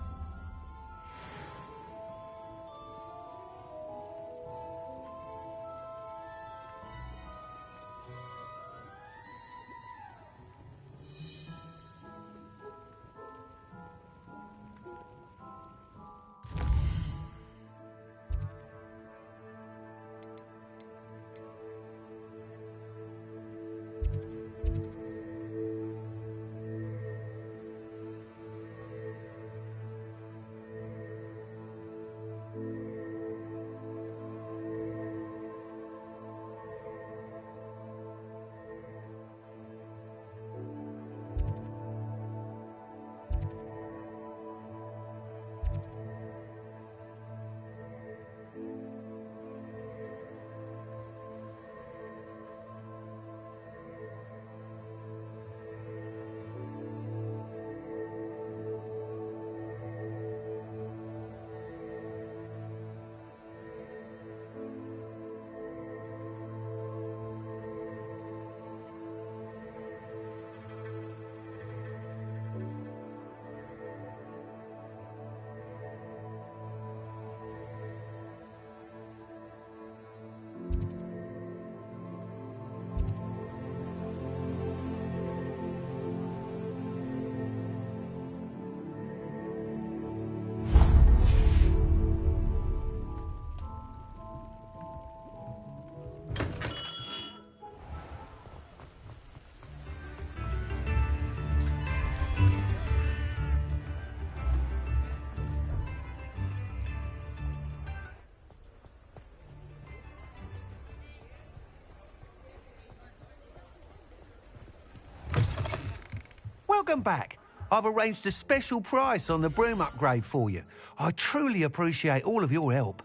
Welcome back. I've arranged a special price on the broom upgrade for you. I truly appreciate all of your help.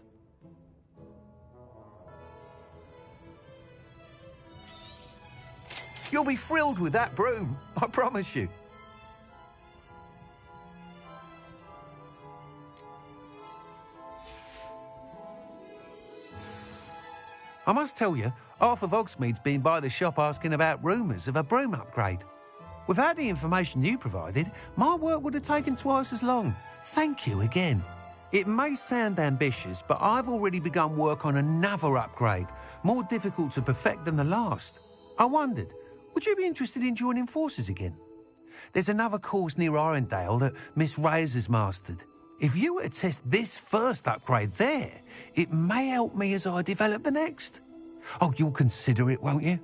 You'll be thrilled with that broom, I promise you. I must tell you, half of Hogsmeade's been by the shop asking about rumours of a broom upgrade. Without the information you provided, my work would have taken twice as long. Thank you again. It may sound ambitious, but I've already begun work on another upgrade, more difficult to perfect than the last. I wondered, would you be interested in joining forces again? There's another course near Arendelle that Miss Reyes has mastered. If you were to test this first upgrade there, it may help me as I develop the next. Oh, you'll consider it, won't you?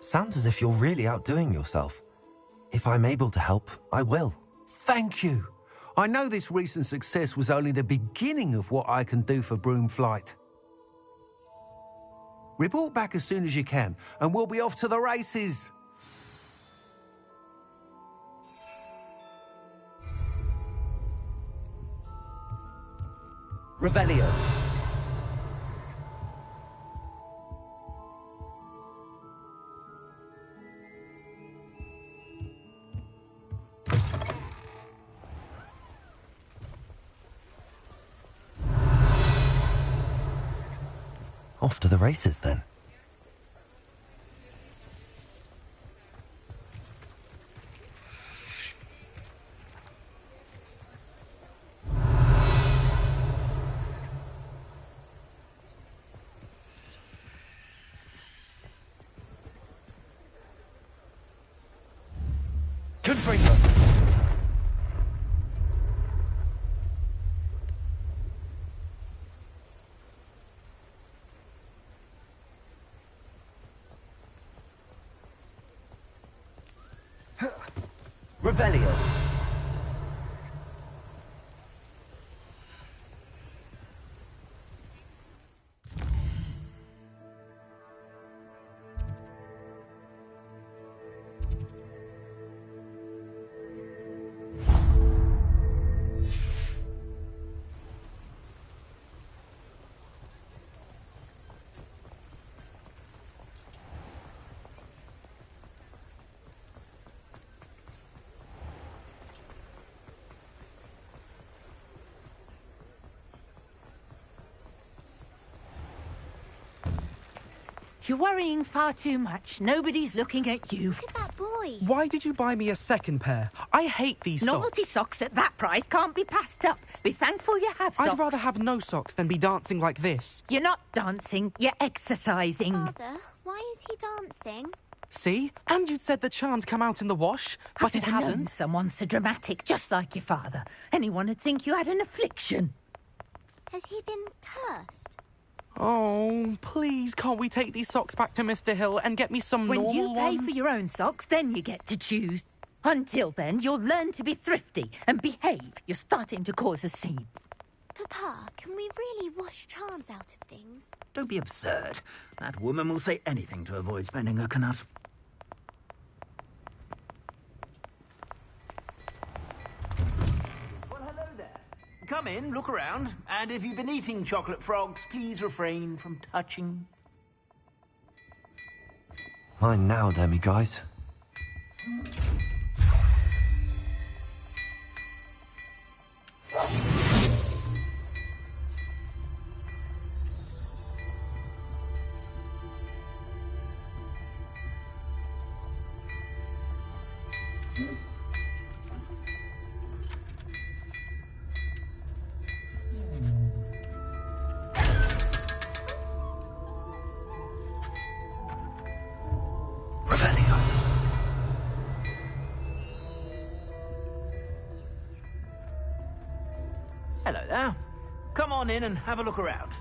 Sounds as if you're really outdoing yourself. If I'm able to help, I will. Thank you. I know this recent success was only the beginning of what I can do for Broomflight. Report back as soon as you can, and we'll be off to the races. Revelio. Off to the races, then. Confringo. Revelio. You're worrying far too much. Nobody's looking at you. Look at that boy. Why did you buy me a second pair? I hate these Novelty socks. socks at that price can't be passed up. Be thankful you have socks. I'd rather have no socks than be dancing like this. You're not dancing, you're exercising. Father, why is he dancing? See? And you'd said the charm'd come out in the wash, but it I've known hasn't. someone so dramatic, just like your father. Anyone would think you had an affliction. Has he been cursed? Oh, please, can't we take these socks back to Mr. Hill and get me some When normal you pay ones? for your own socks, then you get to choose. Until then, you'll learn to be thrifty and behave. You're starting to cause a scene. Papa, can we really wash charms out of things? Don't be absurd. That woman will say anything to avoid spending her knut. Well, hello there. Come in, look around, and if you've been eating chocolate frogs, please refrain from touching. Mine now, Demi guys. Hello there. Come on in and have a look around.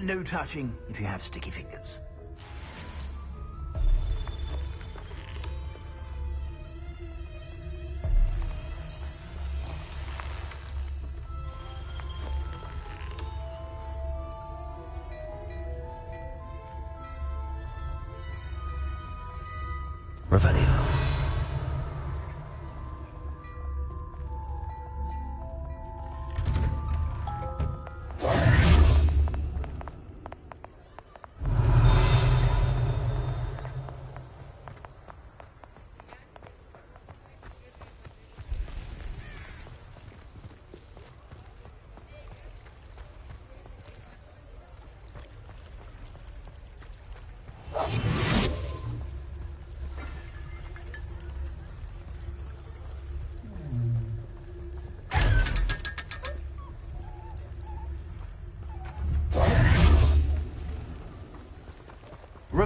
No touching if you have sticky fingers. Revelio.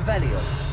Revelio.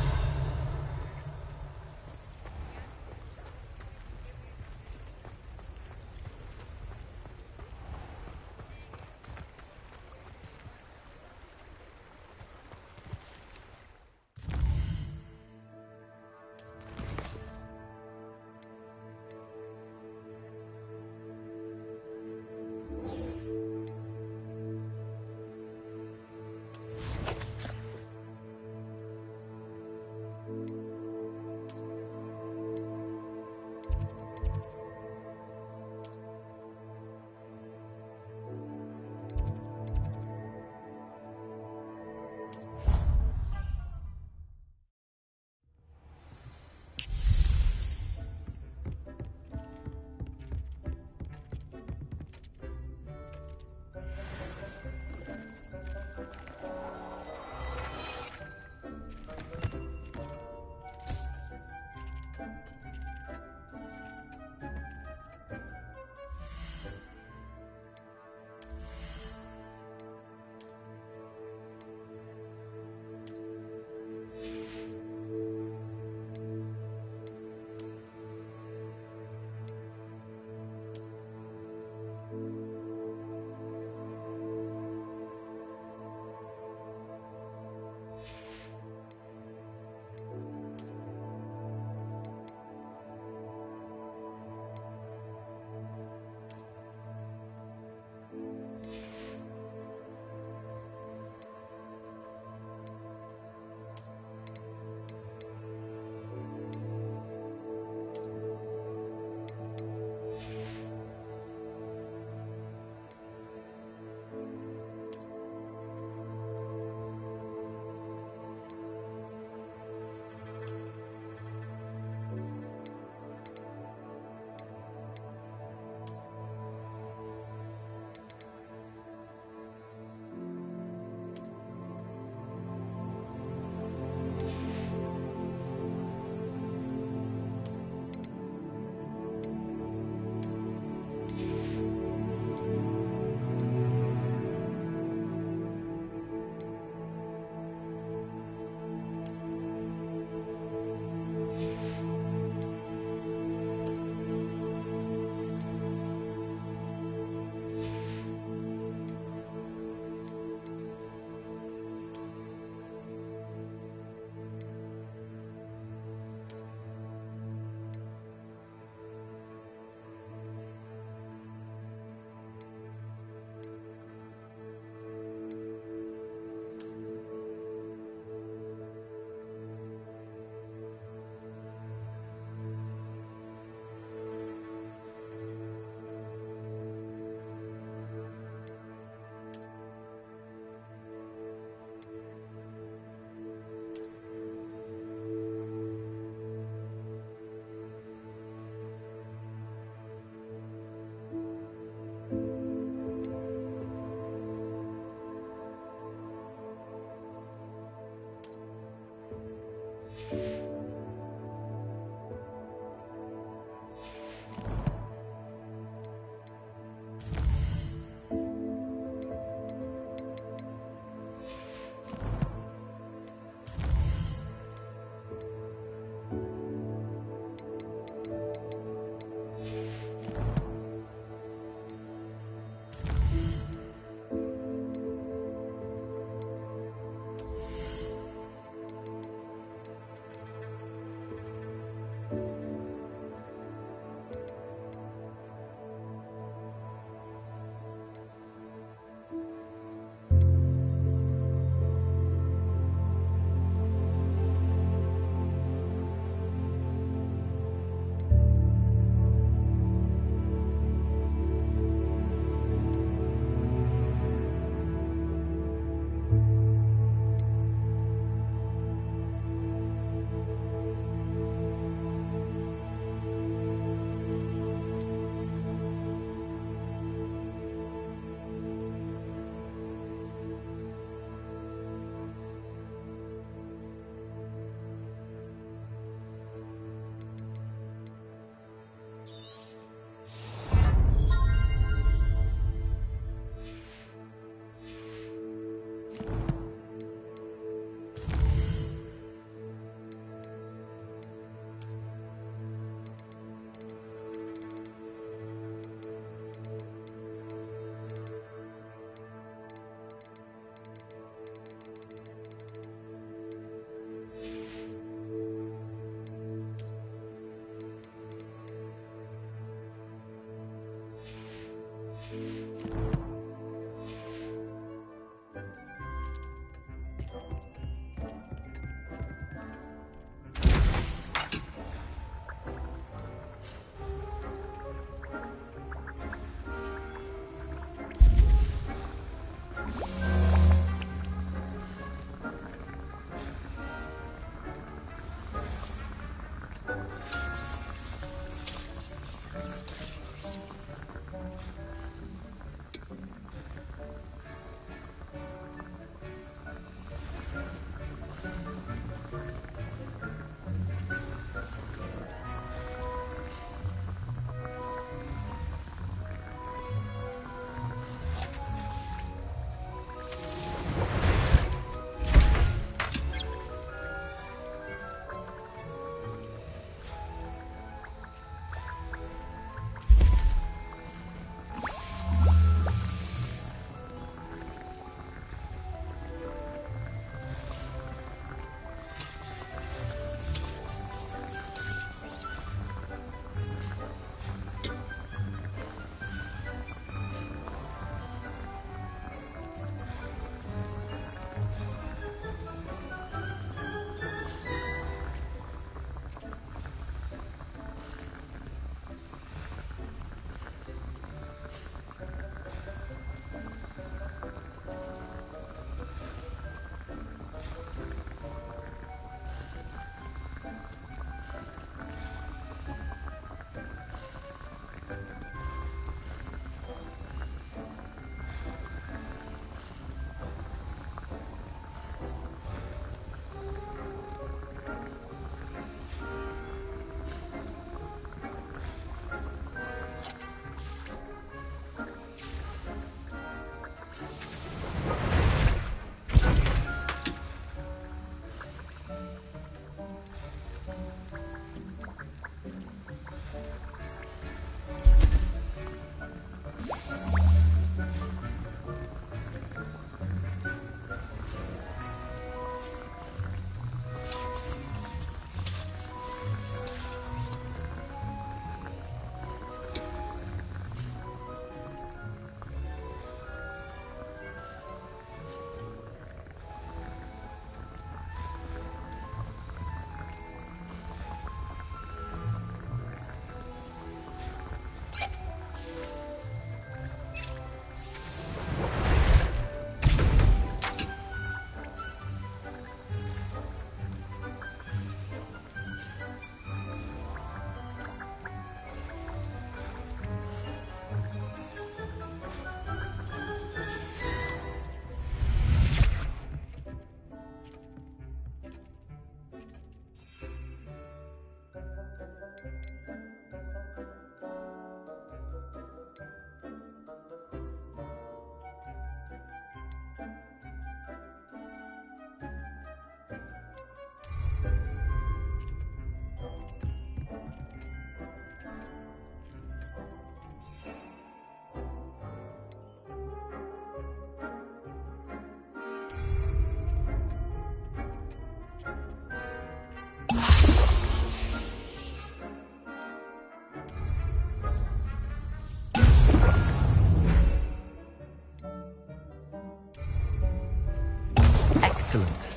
Excellent.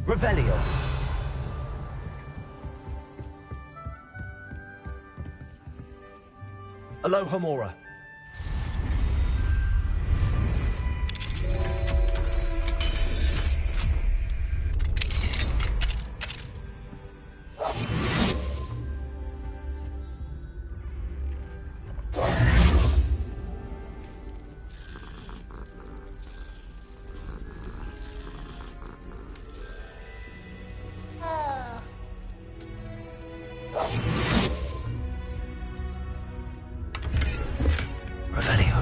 Revelio. Alohomora. Revelio.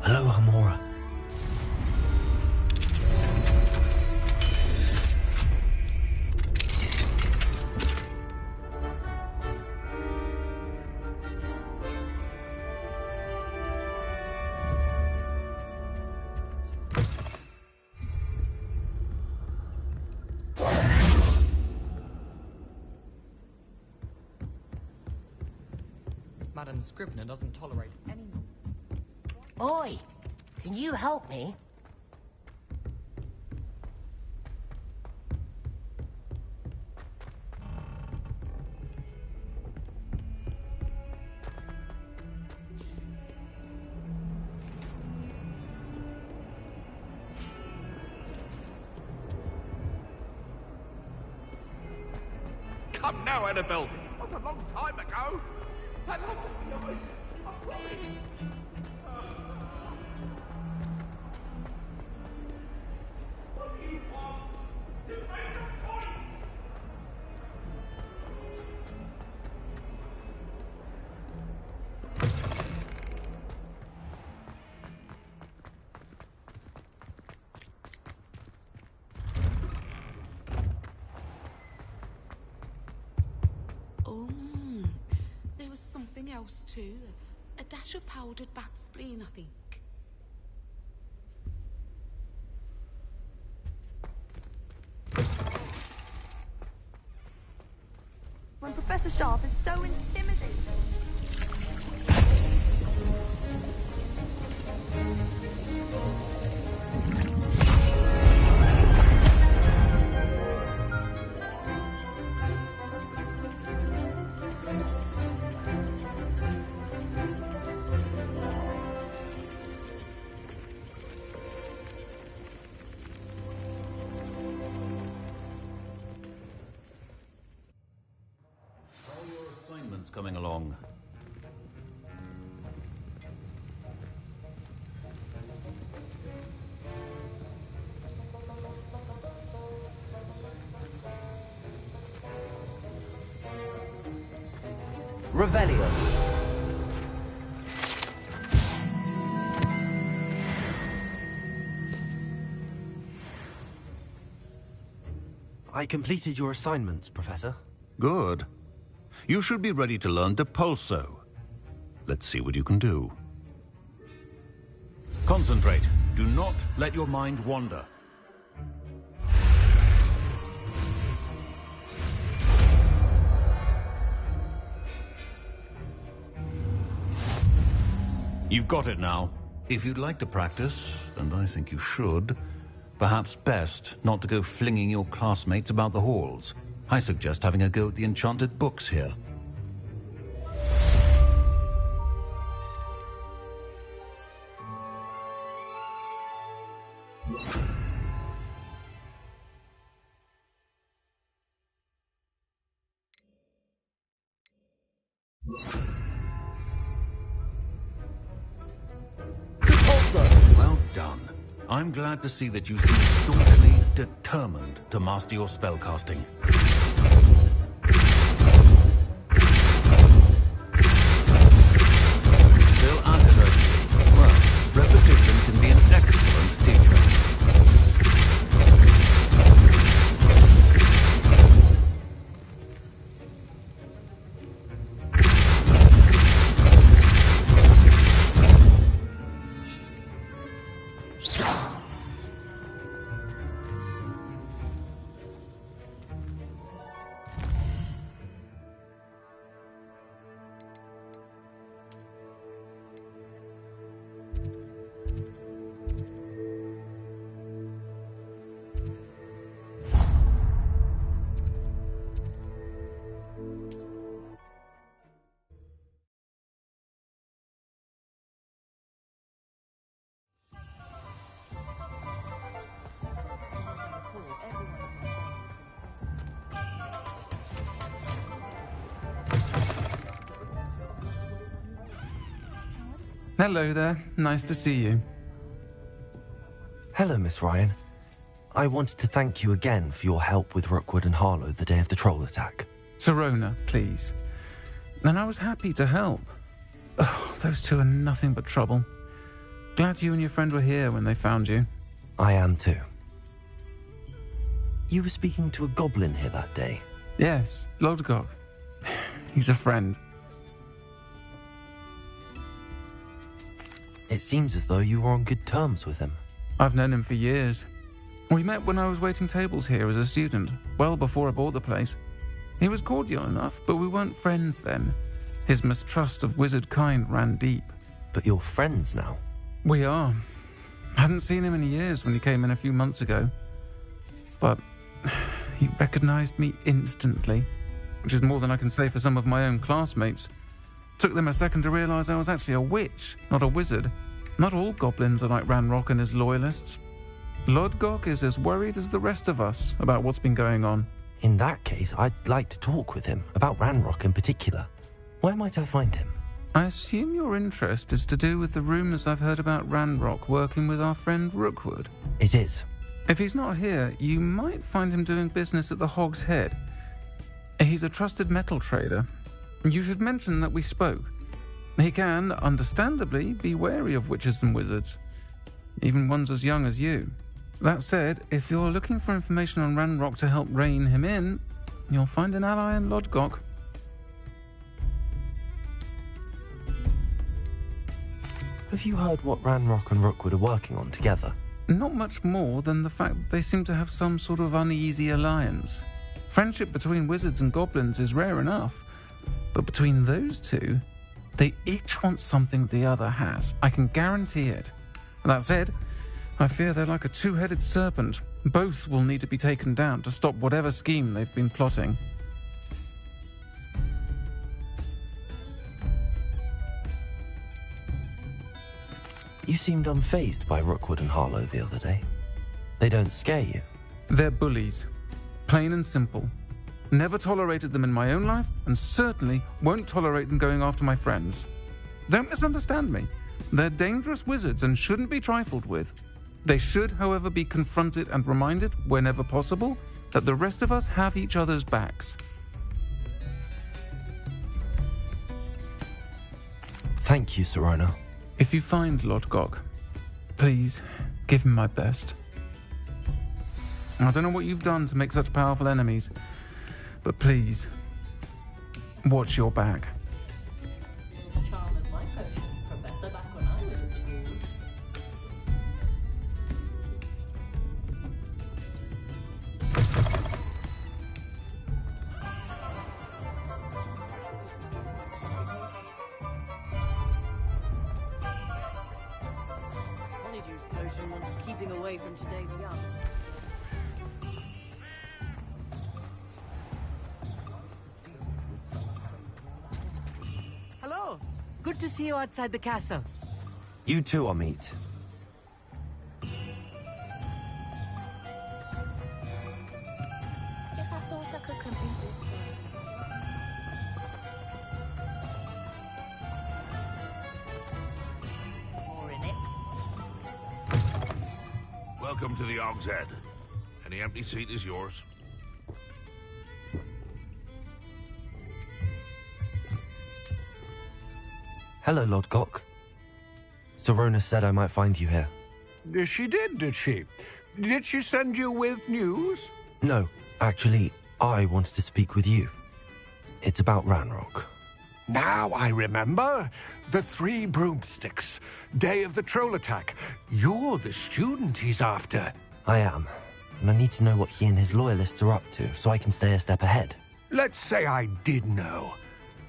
Alohomora. Madam Scribner doesn't tolerate any... Oi! Can you help me? Come now, Annabelle. That was a long time ago. I love the night. I promise. What do you want? You make a point. Oh, there was something else too. A dash of powdered bat spleen, I think. When Professor Sharp is so intimidating. Coming along. Revelio. I completed your assignments, Professor. Good. You should be ready to learn Depulso. Let's see what you can do. Concentrate. Do not let your mind wander. You've got it now. If you'd like to practice, and I think you should, perhaps best not to go flinging your classmates about the halls. I suggest having a go at the enchanted books here. Well done. I'm glad to see that you seem staunchly determined to master your spellcasting. Still at it, I see. Well, repetition can be an excellent teacher. Hello there. Nice to see you. Hello, Miss Ryan. I wanted to thank you again for your help with Rookwood and Harlow the day of the troll attack. Serona, please. And I was happy to help. Oh, those two are nothing but trouble. Glad you and your friend were here when they found you. I am too. You were speaking to a goblin here that day? Yes, Lodgok. He's a friend. It seems as though you were on good terms with him. I've known him for years. We met when I was waiting tables here as a student, well before I bought the place. He was cordial enough, but we weren't friends then. His mistrust of wizard kind ran deep. But you're friends now? We are. Hadn't seen him in years when he came in a few months ago. But he recognized me instantly, which is more than I can say for some of my own classmates. Took them a second to realize I was actually a witch, not a wizard. Not all goblins are like Ranrock and his loyalists. Lodgok is as worried as the rest of us about what's been going on. In that case, I'd like to talk with him, about Ranrock in particular. Where might I find him? I assume your interest is to do with the rumors I've heard about Ranrock working with our friend Rookwood. It is. If he's not here, you might find him doing business at the Hog's Head. He's a trusted metal trader. You should mention that we spoke. He can, understandably, be wary of witches and wizards, even ones as young as you. That said, if you're looking for information on Ranrock to help rein him in, you'll find an ally in Lodgok. Have you heard what Ranrock and Rookwood are working on together? Not much more than the fact that they seem to have some sort of uneasy alliance. Friendship between wizards and goblins is rare enough, but between those two, they each want something the other has. I can guarantee it. That said, I fear they're like a two-headed serpent. Both will need to be taken down to stop whatever scheme they've been plotting. You seemed unfazed by Rookwood and Harlow the other day. They don't scare you? They're bullies. Plain and simple. Never tolerated them in my own life, and certainly won't tolerate them going after my friends. Don't misunderstand me. They're dangerous wizards and shouldn't be trifled with. They should, however, be confronted and reminded, whenever possible, that the rest of us have each other's backs. Thank you, Serona. If you find Lord Gok, please give him my best. I don't know what you've done to make such powerful enemies, but please, watch your back. Honeyjuice potion wants keeping away from today's young. Hello. Good to see you outside the castle. You too, Amit. If I thought I could compete with More in it. Welcome to the Og's Head. Any empty seat is yours. Hello, Lord Gok. Serona said I might find you here. She did she? Did she send you with news? No, actually, I wanted to speak with you. It's about Ranrock. Now I remember. The 3 broomsticks. Day of the troll attack. You're the student he's after. I am, and I need to know what he and his loyalists are up to so I can stay a step ahead. Let's say I did know.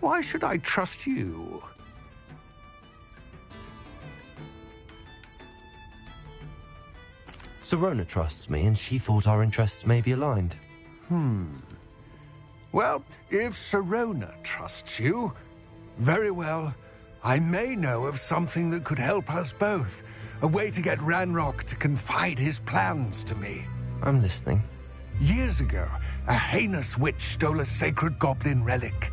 Why should I trust you? Serona trusts me, and she thought our interests may be aligned. Well, if Serona trusts you, very well. I may know of something that could help us both. A way to get Ranrock to confide his plans to me. I'm listening. Years ago, a heinous witch stole a sacred goblin relic.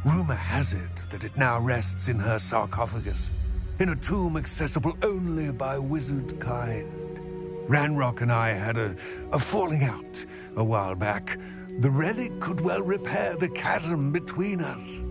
Rumor has it that it now rests in her sarcophagus, in a tomb accessible only by wizard kind. Ranrock and I had a falling out a while back. The relic could well repair the chasm between us.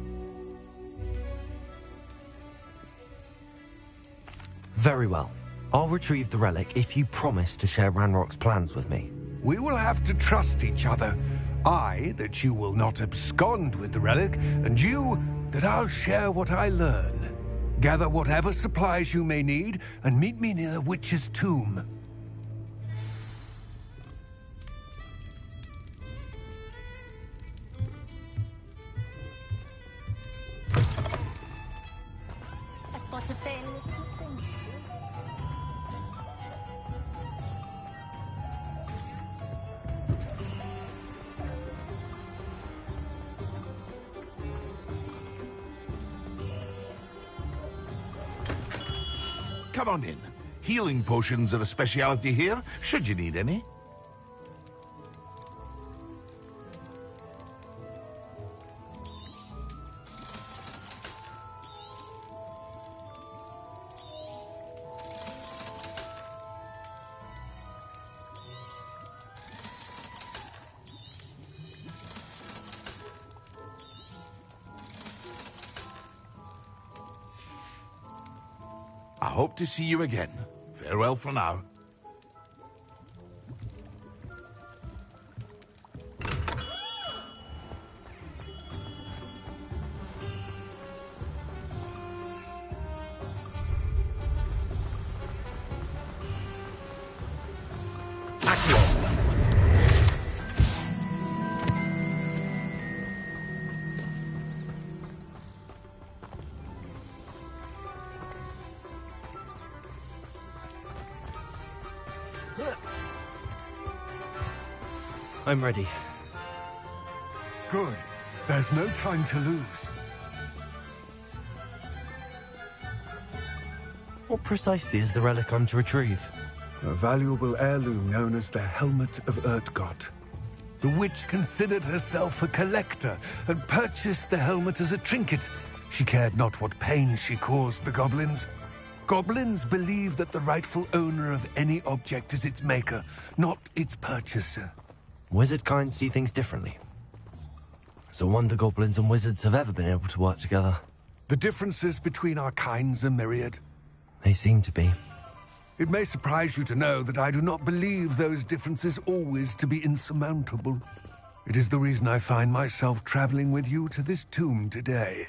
Very well. I'll retrieve the relic if you promise to share Ranrock's plans with me. We will have to trust each other. I, that you will not abscond with the relic, and you, that I'll share what I learn. Gather whatever supplies you may need, and meet me near the witch's tomb. I spot a fair little thing. Come on in. Healing potions are a speciality here, should you need any. I hope to see you again. Farewell for now. I'm ready. Good. There's no time to lose. What precisely is the relic I'm to retrieve? A valuable heirloom known as the Helmet of Urtgott. The witch considered herself a collector and purchased the helmet as a trinket. She cared not what pain she caused the goblins. Goblins believe that the rightful owner of any object is its maker, not its purchaser. Wizard kind see things differently. It's a wonder goblins and wizards have ever been able to work together. The differences between our kinds are myriad. They seem to be. It may surprise you to know that I do not believe those differences always to be insurmountable. It is the reason I find myself traveling with you to this tomb today.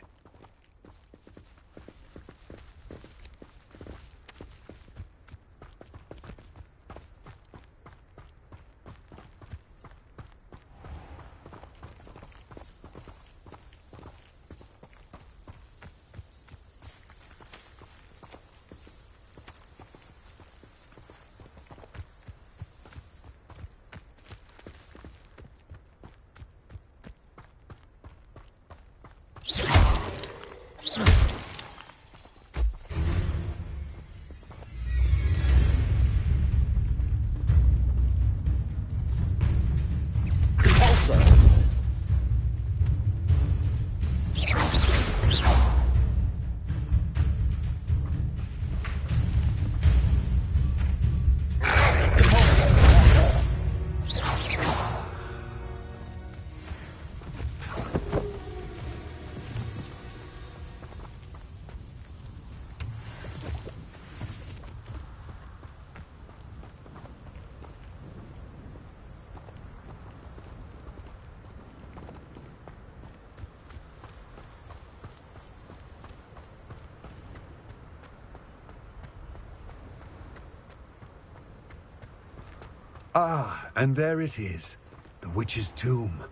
Ah, and there it is. The witch's tomb.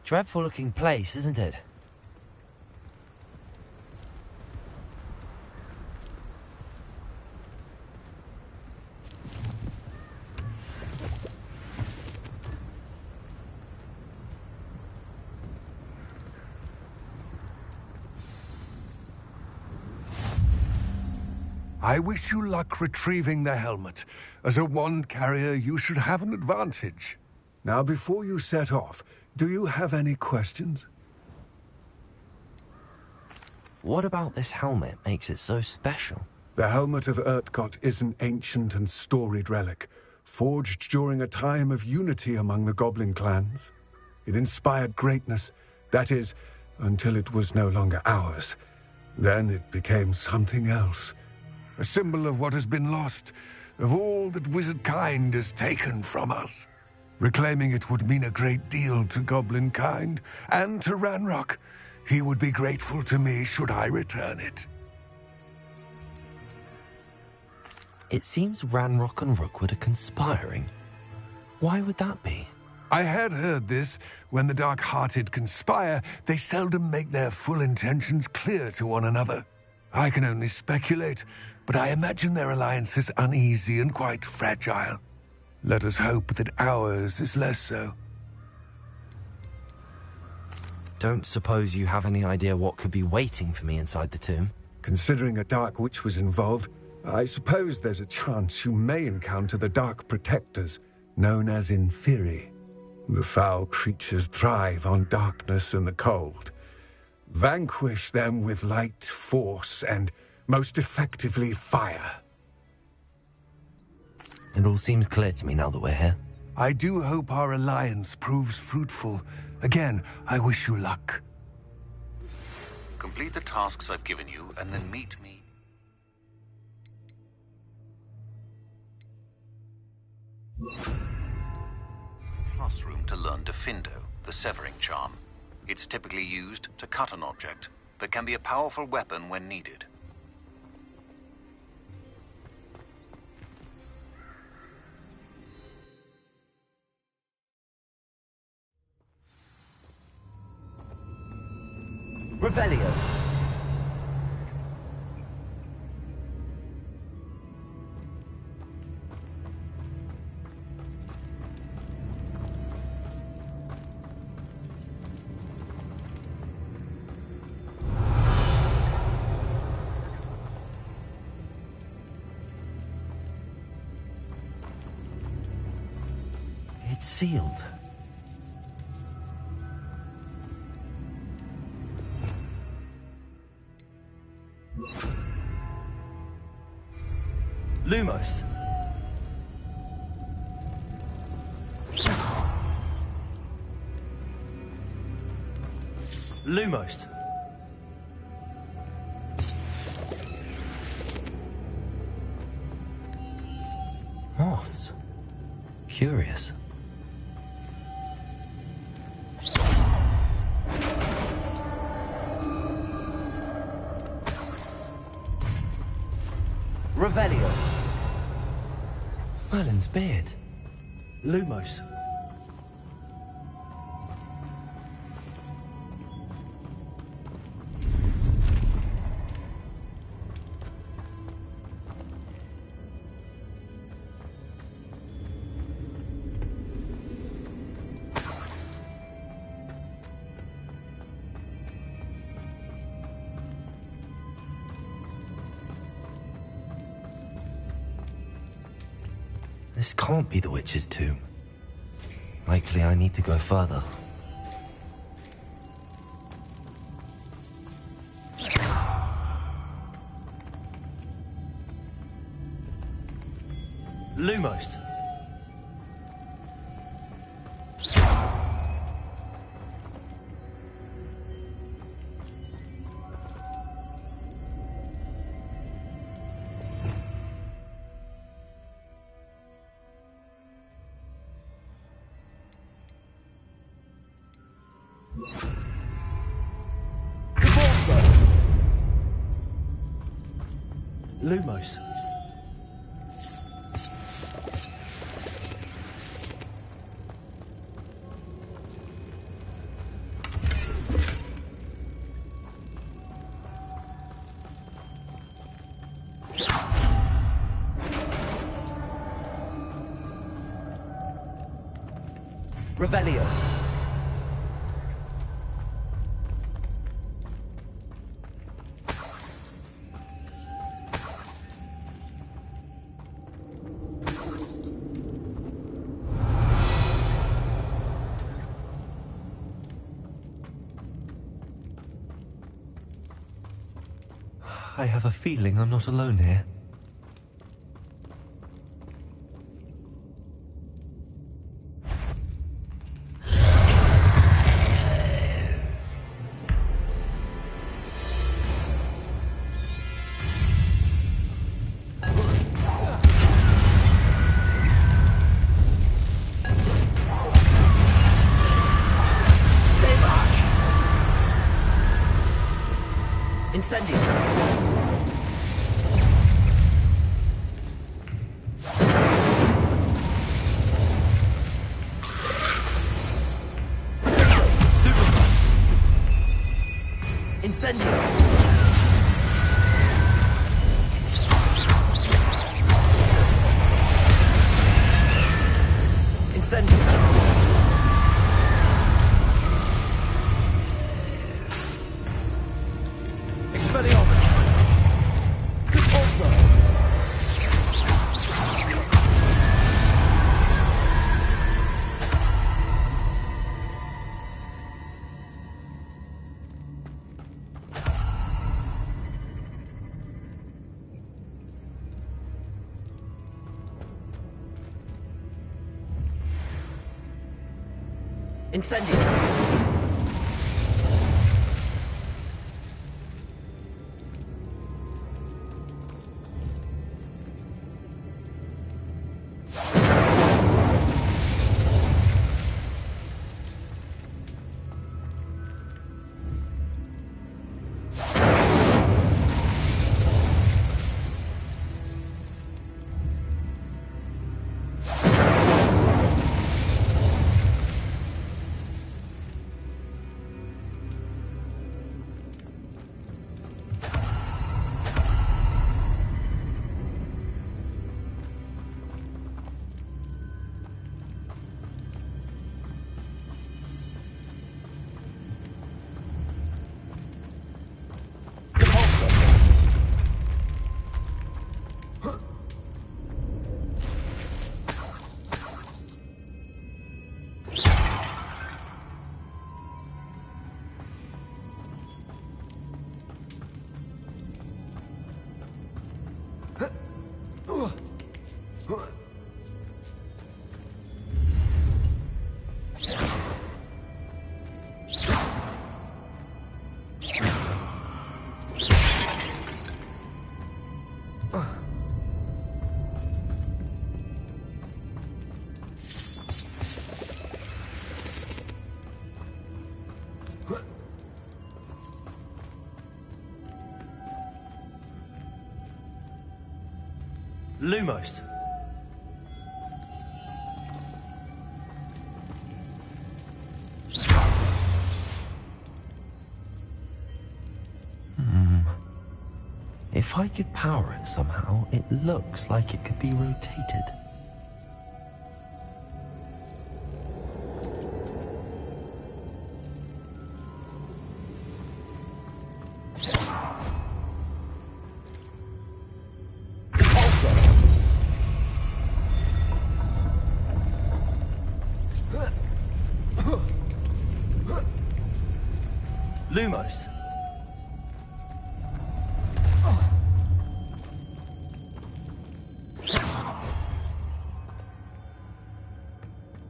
Dreadful looking place, isn't it? I wish you luck retrieving the helmet. As a wand carrier, you should have an advantage. Now, before you set off, do you have any questions? What about this helmet makes it so special? The helmet of Urtkot is an ancient and storied relic, forged during a time of unity among the goblin clans. It inspired greatness, that is, until it was no longer ours. Then it became something else. A symbol of what has been lost, of all that wizard kind has taken from us. Reclaiming it would mean a great deal to goblin kind, and to Ranrock. He would be grateful to me should I return it. It seems Ranrock and Rookwood are conspiring. Why would that be? I had heard this. When the dark-hearted conspire, they seldom make their full intentions clear to one another. I can only speculate, but I imagine their alliance is uneasy and quite fragile. Let us hope that ours is less so. Don't suppose you have any idea what could be waiting for me inside the tomb? Considering a Dark Witch was involved, I suppose there's a chance you may encounter the Dark Protectors, known as Inferi. The foul creatures thrive on darkness and the cold. Vanquish them with light, force, and, most effectively, fire. It all seems clear to me now that we're here. I do hope our alliance proves fruitful. Again, I wish you luck. Complete the tasks I've given you, and then meet me. Classroom to learn Defindo, the severing charm. It's typically used to cut an object, but can be a powerful weapon when needed. Revelio. It's sealed. Lumos. Lumos. moths. Curious. Revelio. Merlin's beard. Lumos. This can't be the witch's tomb. Likely I need to go further. Lumos. Lumos. Revelio. I have a feeling I'm not alone here. Incendio. Incendio. Incendio. Expelliarmus. Repulsor. Incendio. Lumos. If I could power it somehow, it looks like it could be rotated. Lumos.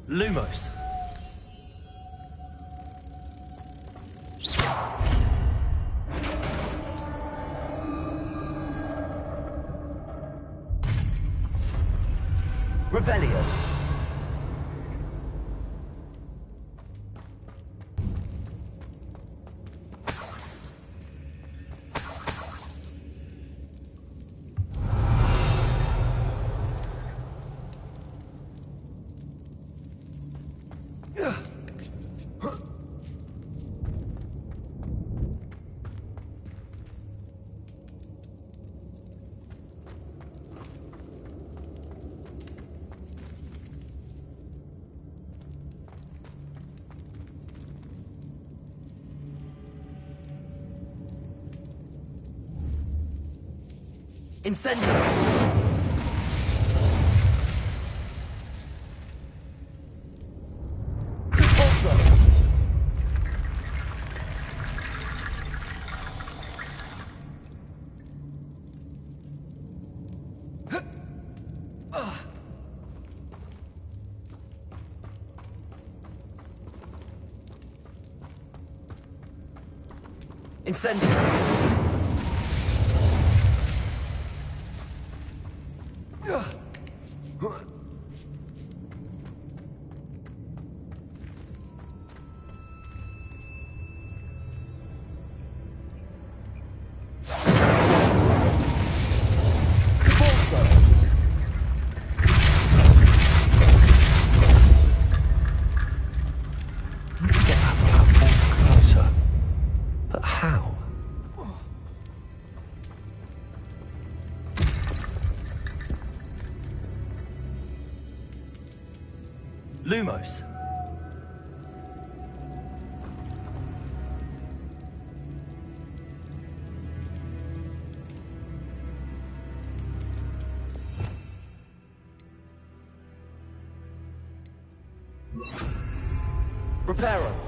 Lumos. Revelio. Incendio. Incendio. But how? Lumos. Reparo.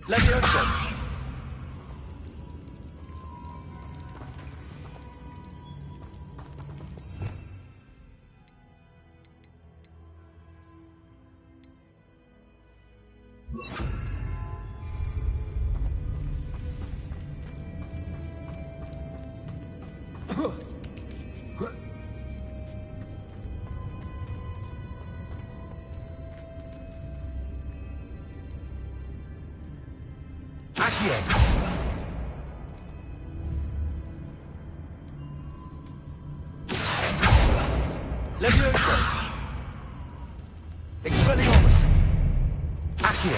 Levioso. Levioso. Expelliarmus. Accio.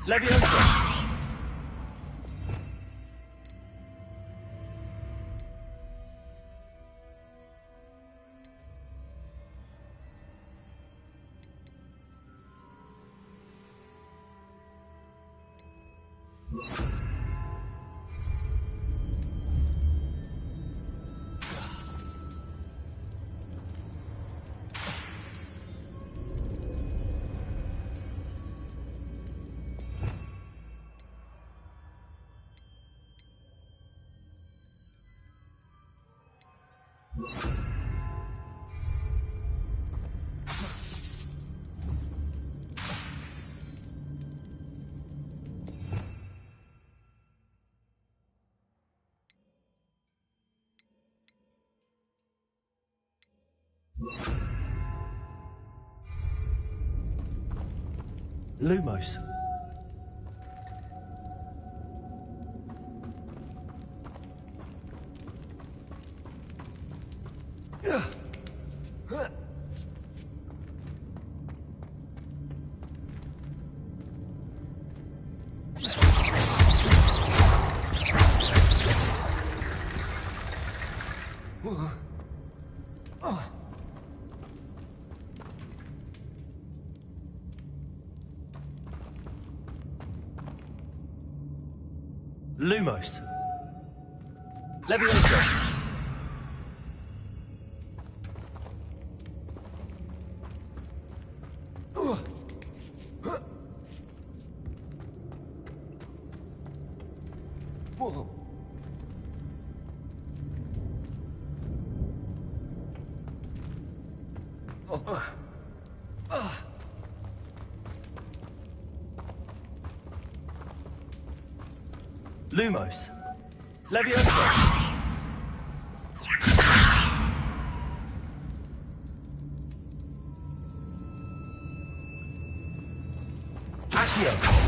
Levioso. Lumos. Lumos. Leviosa. Lumos. Leviosa. Accio.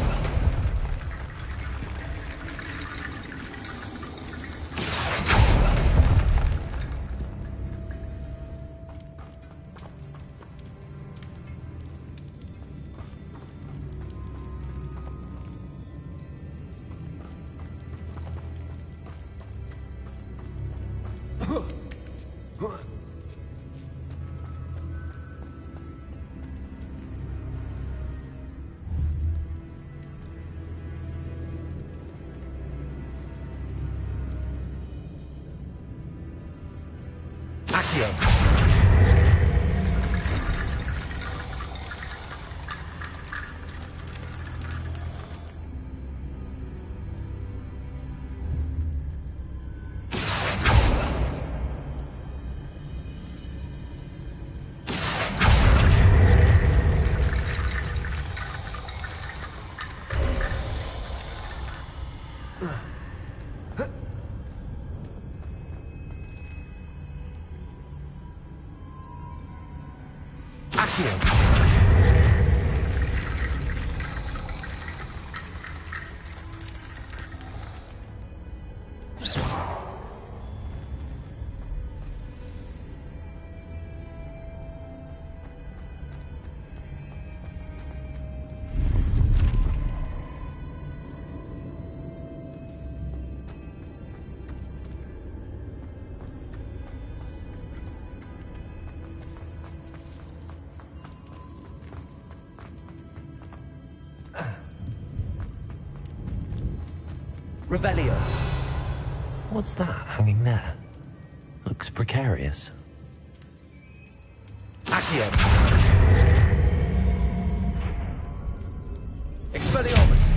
Revelio. What's that hanging there? Looks precarious. Accio. Expelliarmus.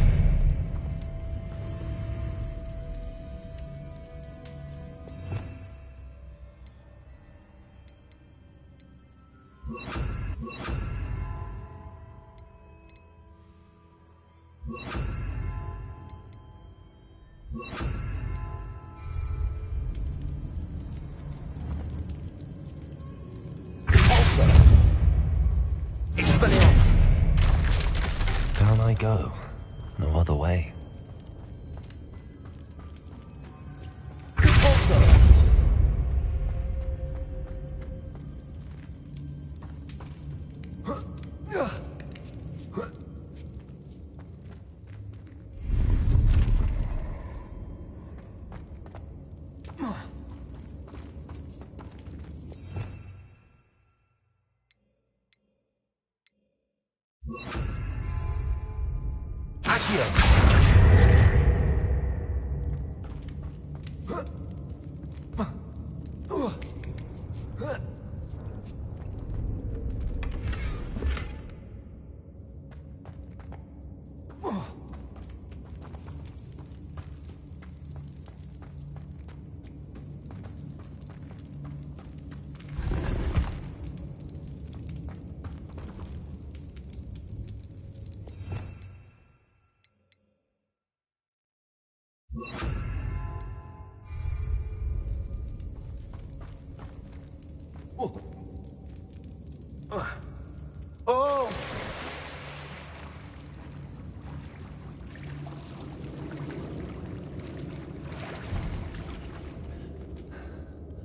Expelliarmus. Down I go. No other way.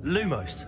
Lumos.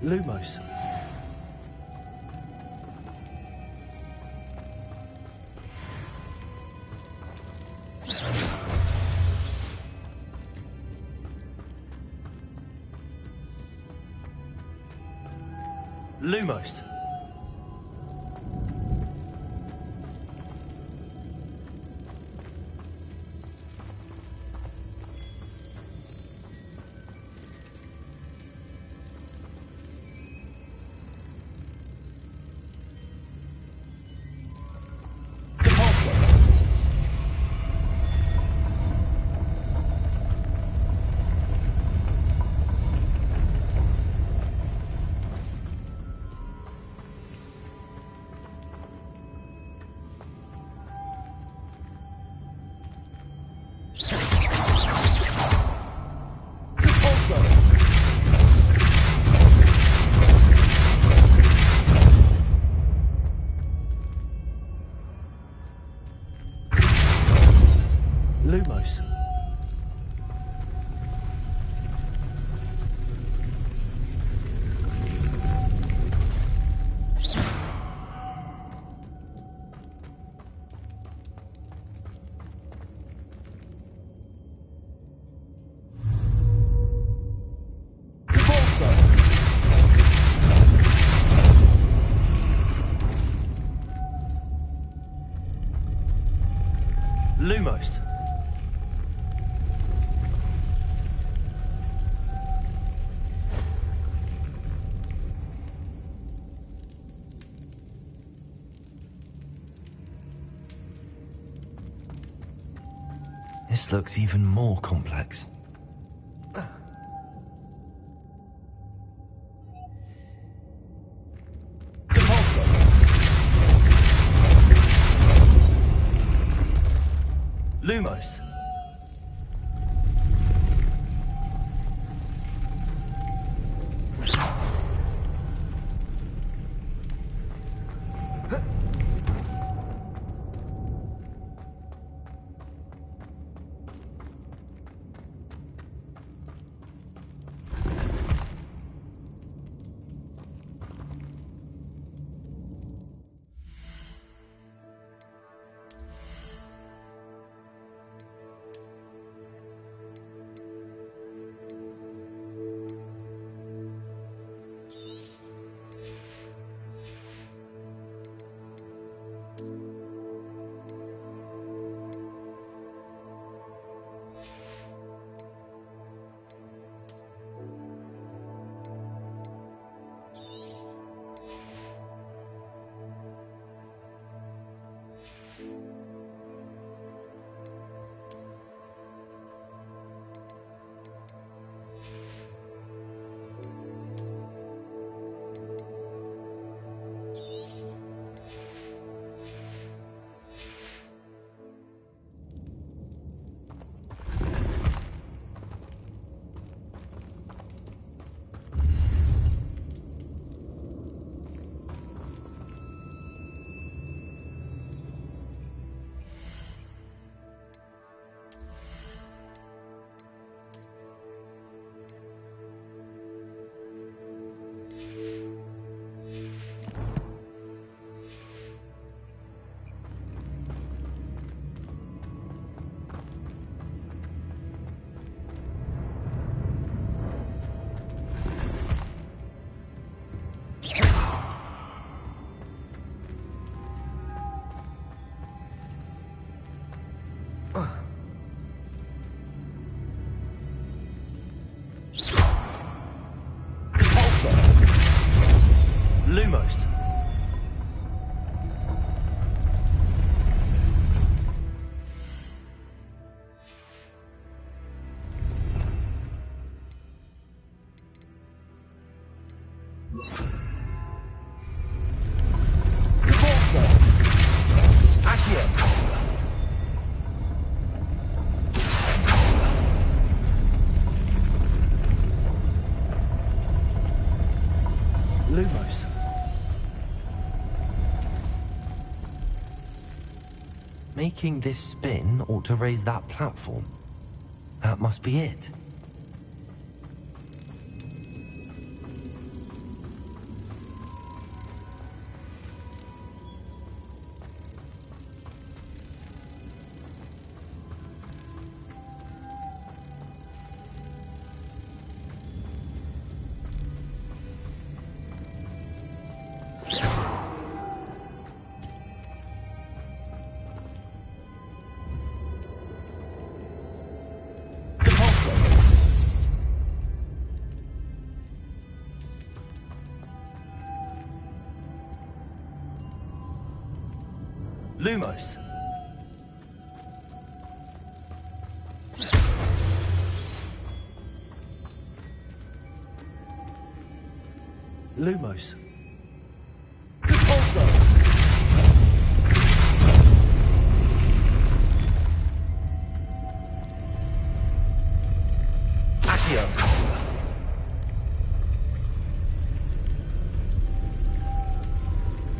Lumos. Lumos. Lumos. This looks even more complex. Lumos. Lumos. Lumos. Making this spin ought to raise that platform. That must be it. Lumos. Lumos.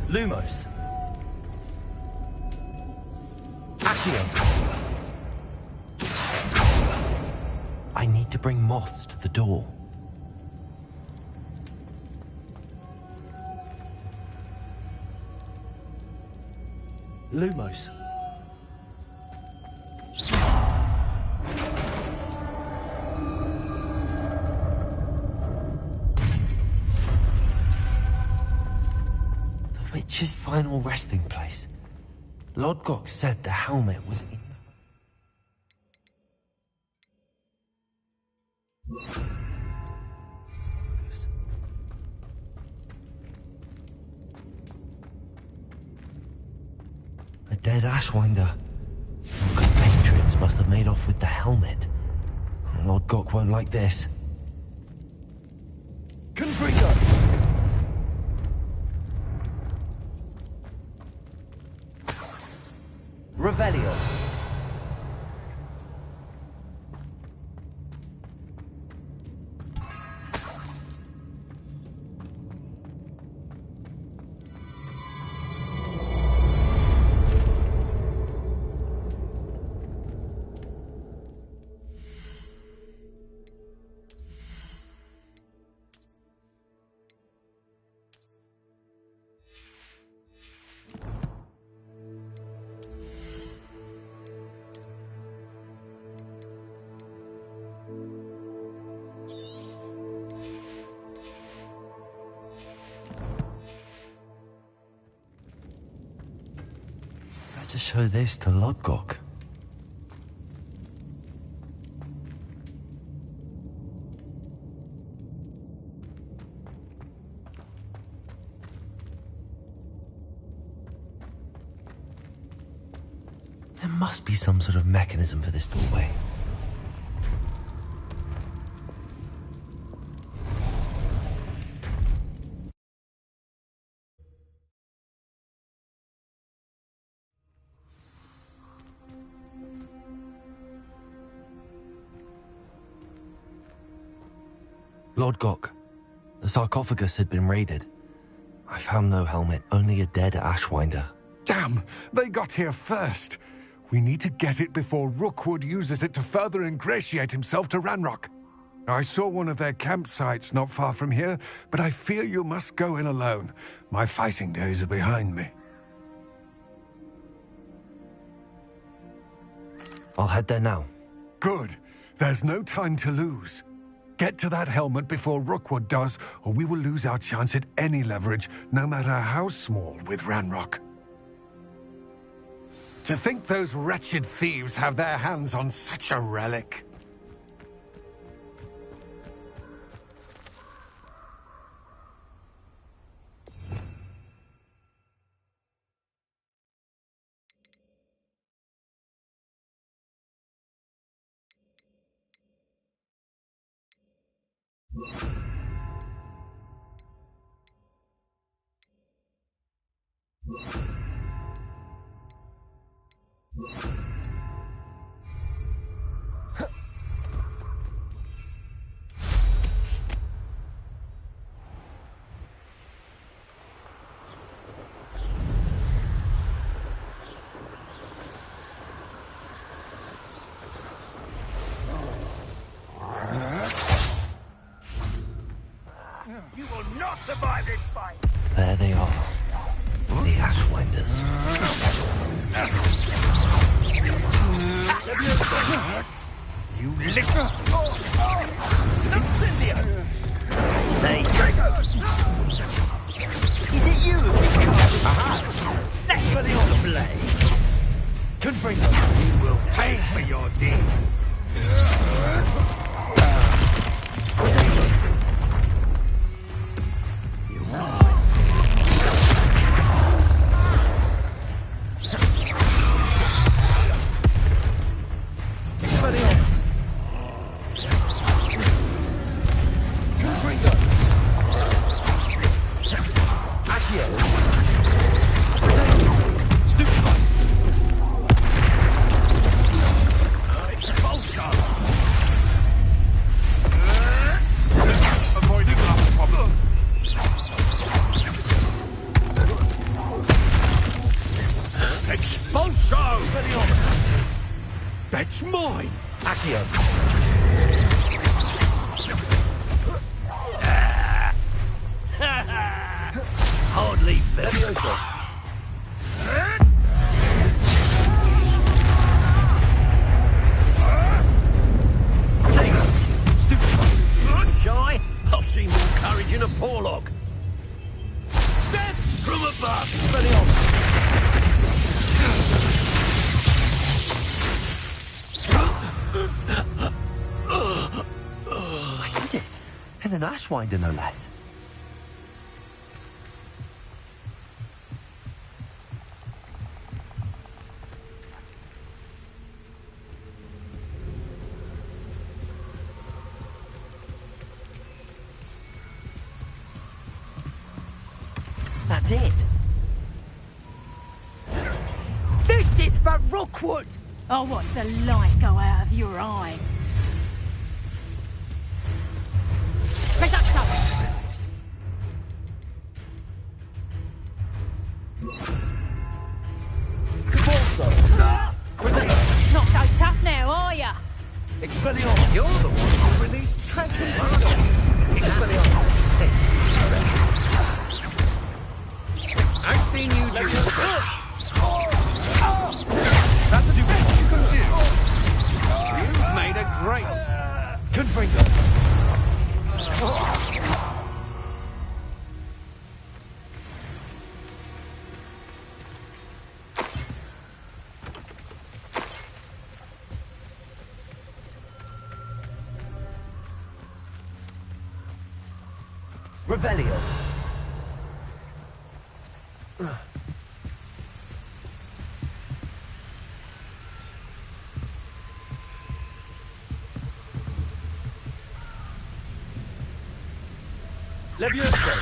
Lumos. I need to bring moths to the door. Lumos. The witch's final resting place. Lodgok said the helmet was in A dead Ashwinder. Compatriots must have made off with the helmet. Lord Gok won't like this. Confringo! Revelio. To show this to Lord Gok. There must be some sort of mechanism for this doorway. Lord Gok, the sarcophagus had been raided. I found no helmet, only a dead Ashwinder. Damn! They got here first! We need to get it before Rookwood uses it to further ingratiate himself to Ranrock. I saw one of their campsites not far from here, but I fear you must go in alone. My fighting days are behind me. I'll head there now. Good. There's no time to lose. Get to that helmet before Rookwood does, or we will lose our chance at any leverage, no matter how small, with Ranrock. To think those wretched thieves have their hands on such a relic. You will not survive this fight! There they are. The Ashwinders. You licker! Incendio! Say, is it you who can come? Aha! That's for the old blade! Confringo, you will pay for your deed! That's mine! Accio! Hardly fair. Shy? I've seen more courage in a Porlock. Death from above! in an Ashwinder, no less. That's it. This is for Rookwood! I'll watch the light go out of your eye. Reducto! Not so tough now, are ya? Expelliarmus! You're the one who released Transcontinental! Expelliarmus! I've seen you do this. That's the best you can do. You've made a great... Confringo! Revelio. Levioso.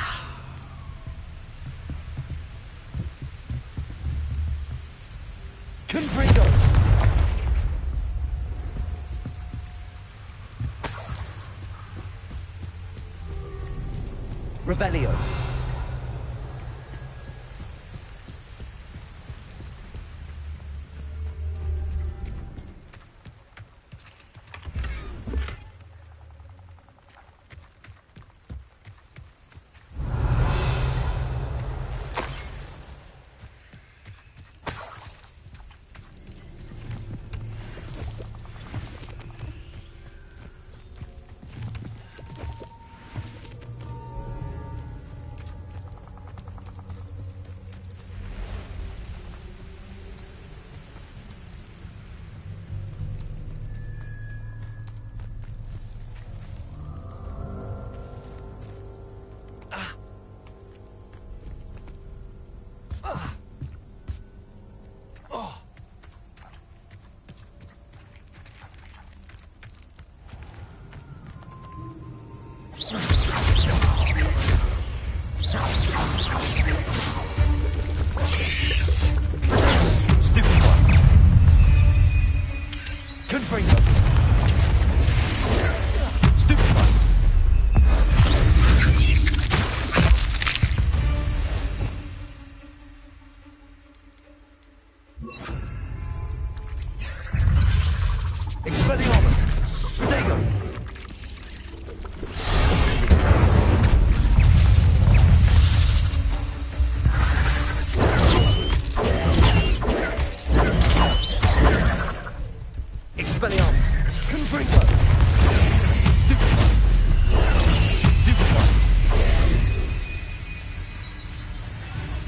Confringo. Revelio.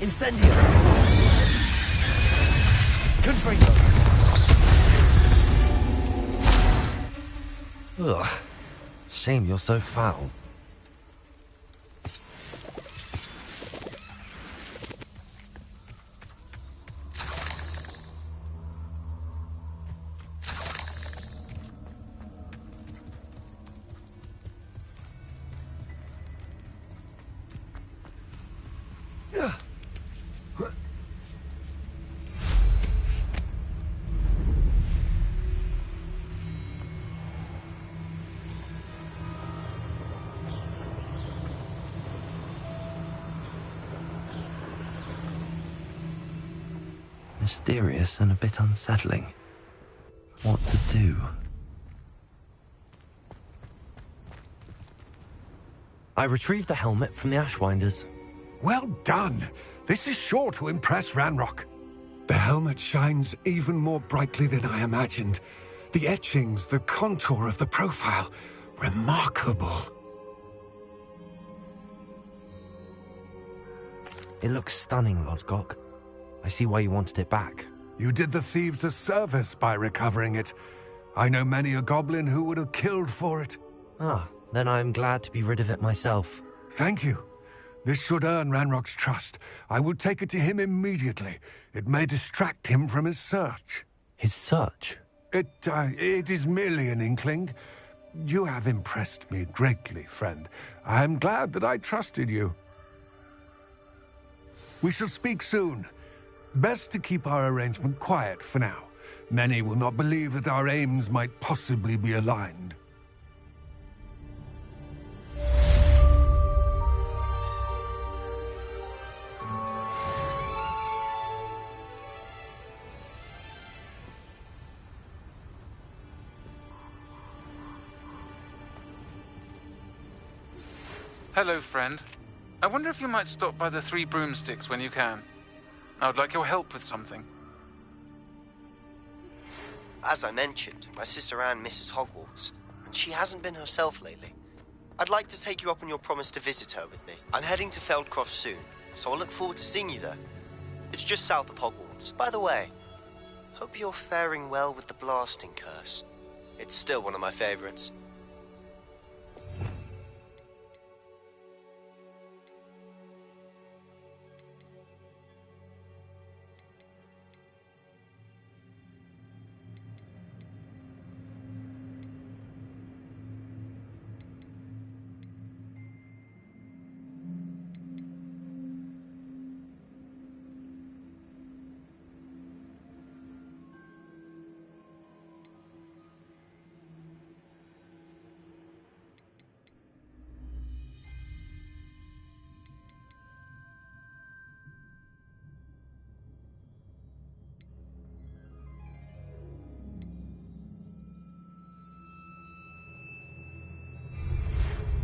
Incendio! Confringo! Ugh. Shame you're so foul. Mysterious and a bit unsettling. What to do? I retrieved the helmet from the Ashwinders. Well done! This is sure to impress Ranrock. The helmet shines even more brightly than I imagined. The etchings, the contour of the profile. Remarkable. It looks stunning, Lodgok. I see why you wanted it back. You did the thieves a service by recovering it. I know many a goblin who would have killed for it. Ah, then I'm glad to be rid of it myself. Thank you. This should earn Ranrock's trust. I will take it to him immediately. It may distract him from his search. His search? It is merely an inkling. You have impressed me greatly, friend. I am glad that I trusted you. We shall speak soon. Best to keep our arrangement quiet for now. Many will not believe that our aims might possibly be aligned. Hello, friend. I wonder if you might stop by the Three Broomsticks when you can. I would like your help with something. As I mentioned, my sister Anne misses Hogwarts, and she hasn't been herself lately. I'd like to take you up on your promise to visit her with me. I'm heading to Feldcroft soon, so I'll look forward to seeing you there. It's just south of Hogwarts. By the way, hope you're faring well with the blasting curse. It's still one of my favorites.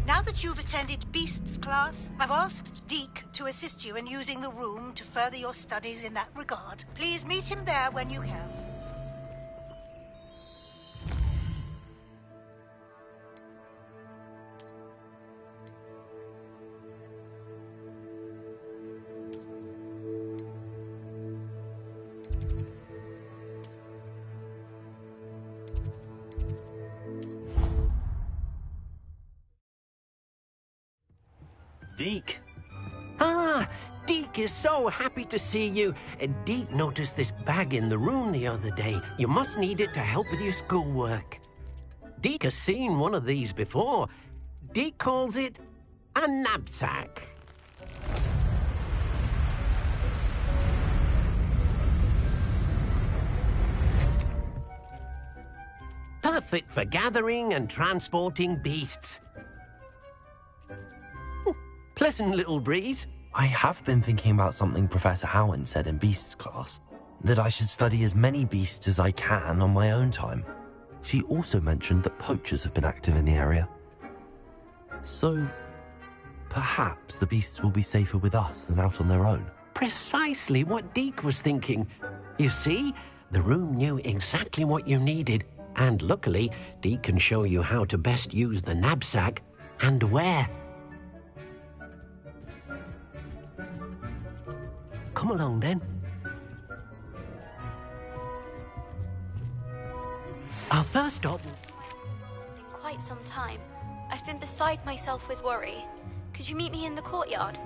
Now that you've attended Beasts class, I've asked Deke to assist you in using the room to further your studies in that regard. Please meet him there when you can. Deke. Ah, Deke is so happy to see you. Deke noticed this bag in the room the other day. You must need it to help with your schoolwork. Deke has seen one of these before. Deke calls it a knapsack. Perfect for gathering and transporting beasts. Pleasant little breeze. I have been thinking about something Professor Howard said in Beasts class, that I should study as many beasts as I can on my own time. She also mentioned that poachers have been active in the area. So, perhaps the beasts will be safer with us than out on their own. Precisely what Deke was thinking. You see, the room knew exactly what you needed, and luckily, Deke can show you how to best use the knapsack and where. Come along, then. Our first stop... In quite some time. I've been beside myself with worry. Could you meet me in the courtyard?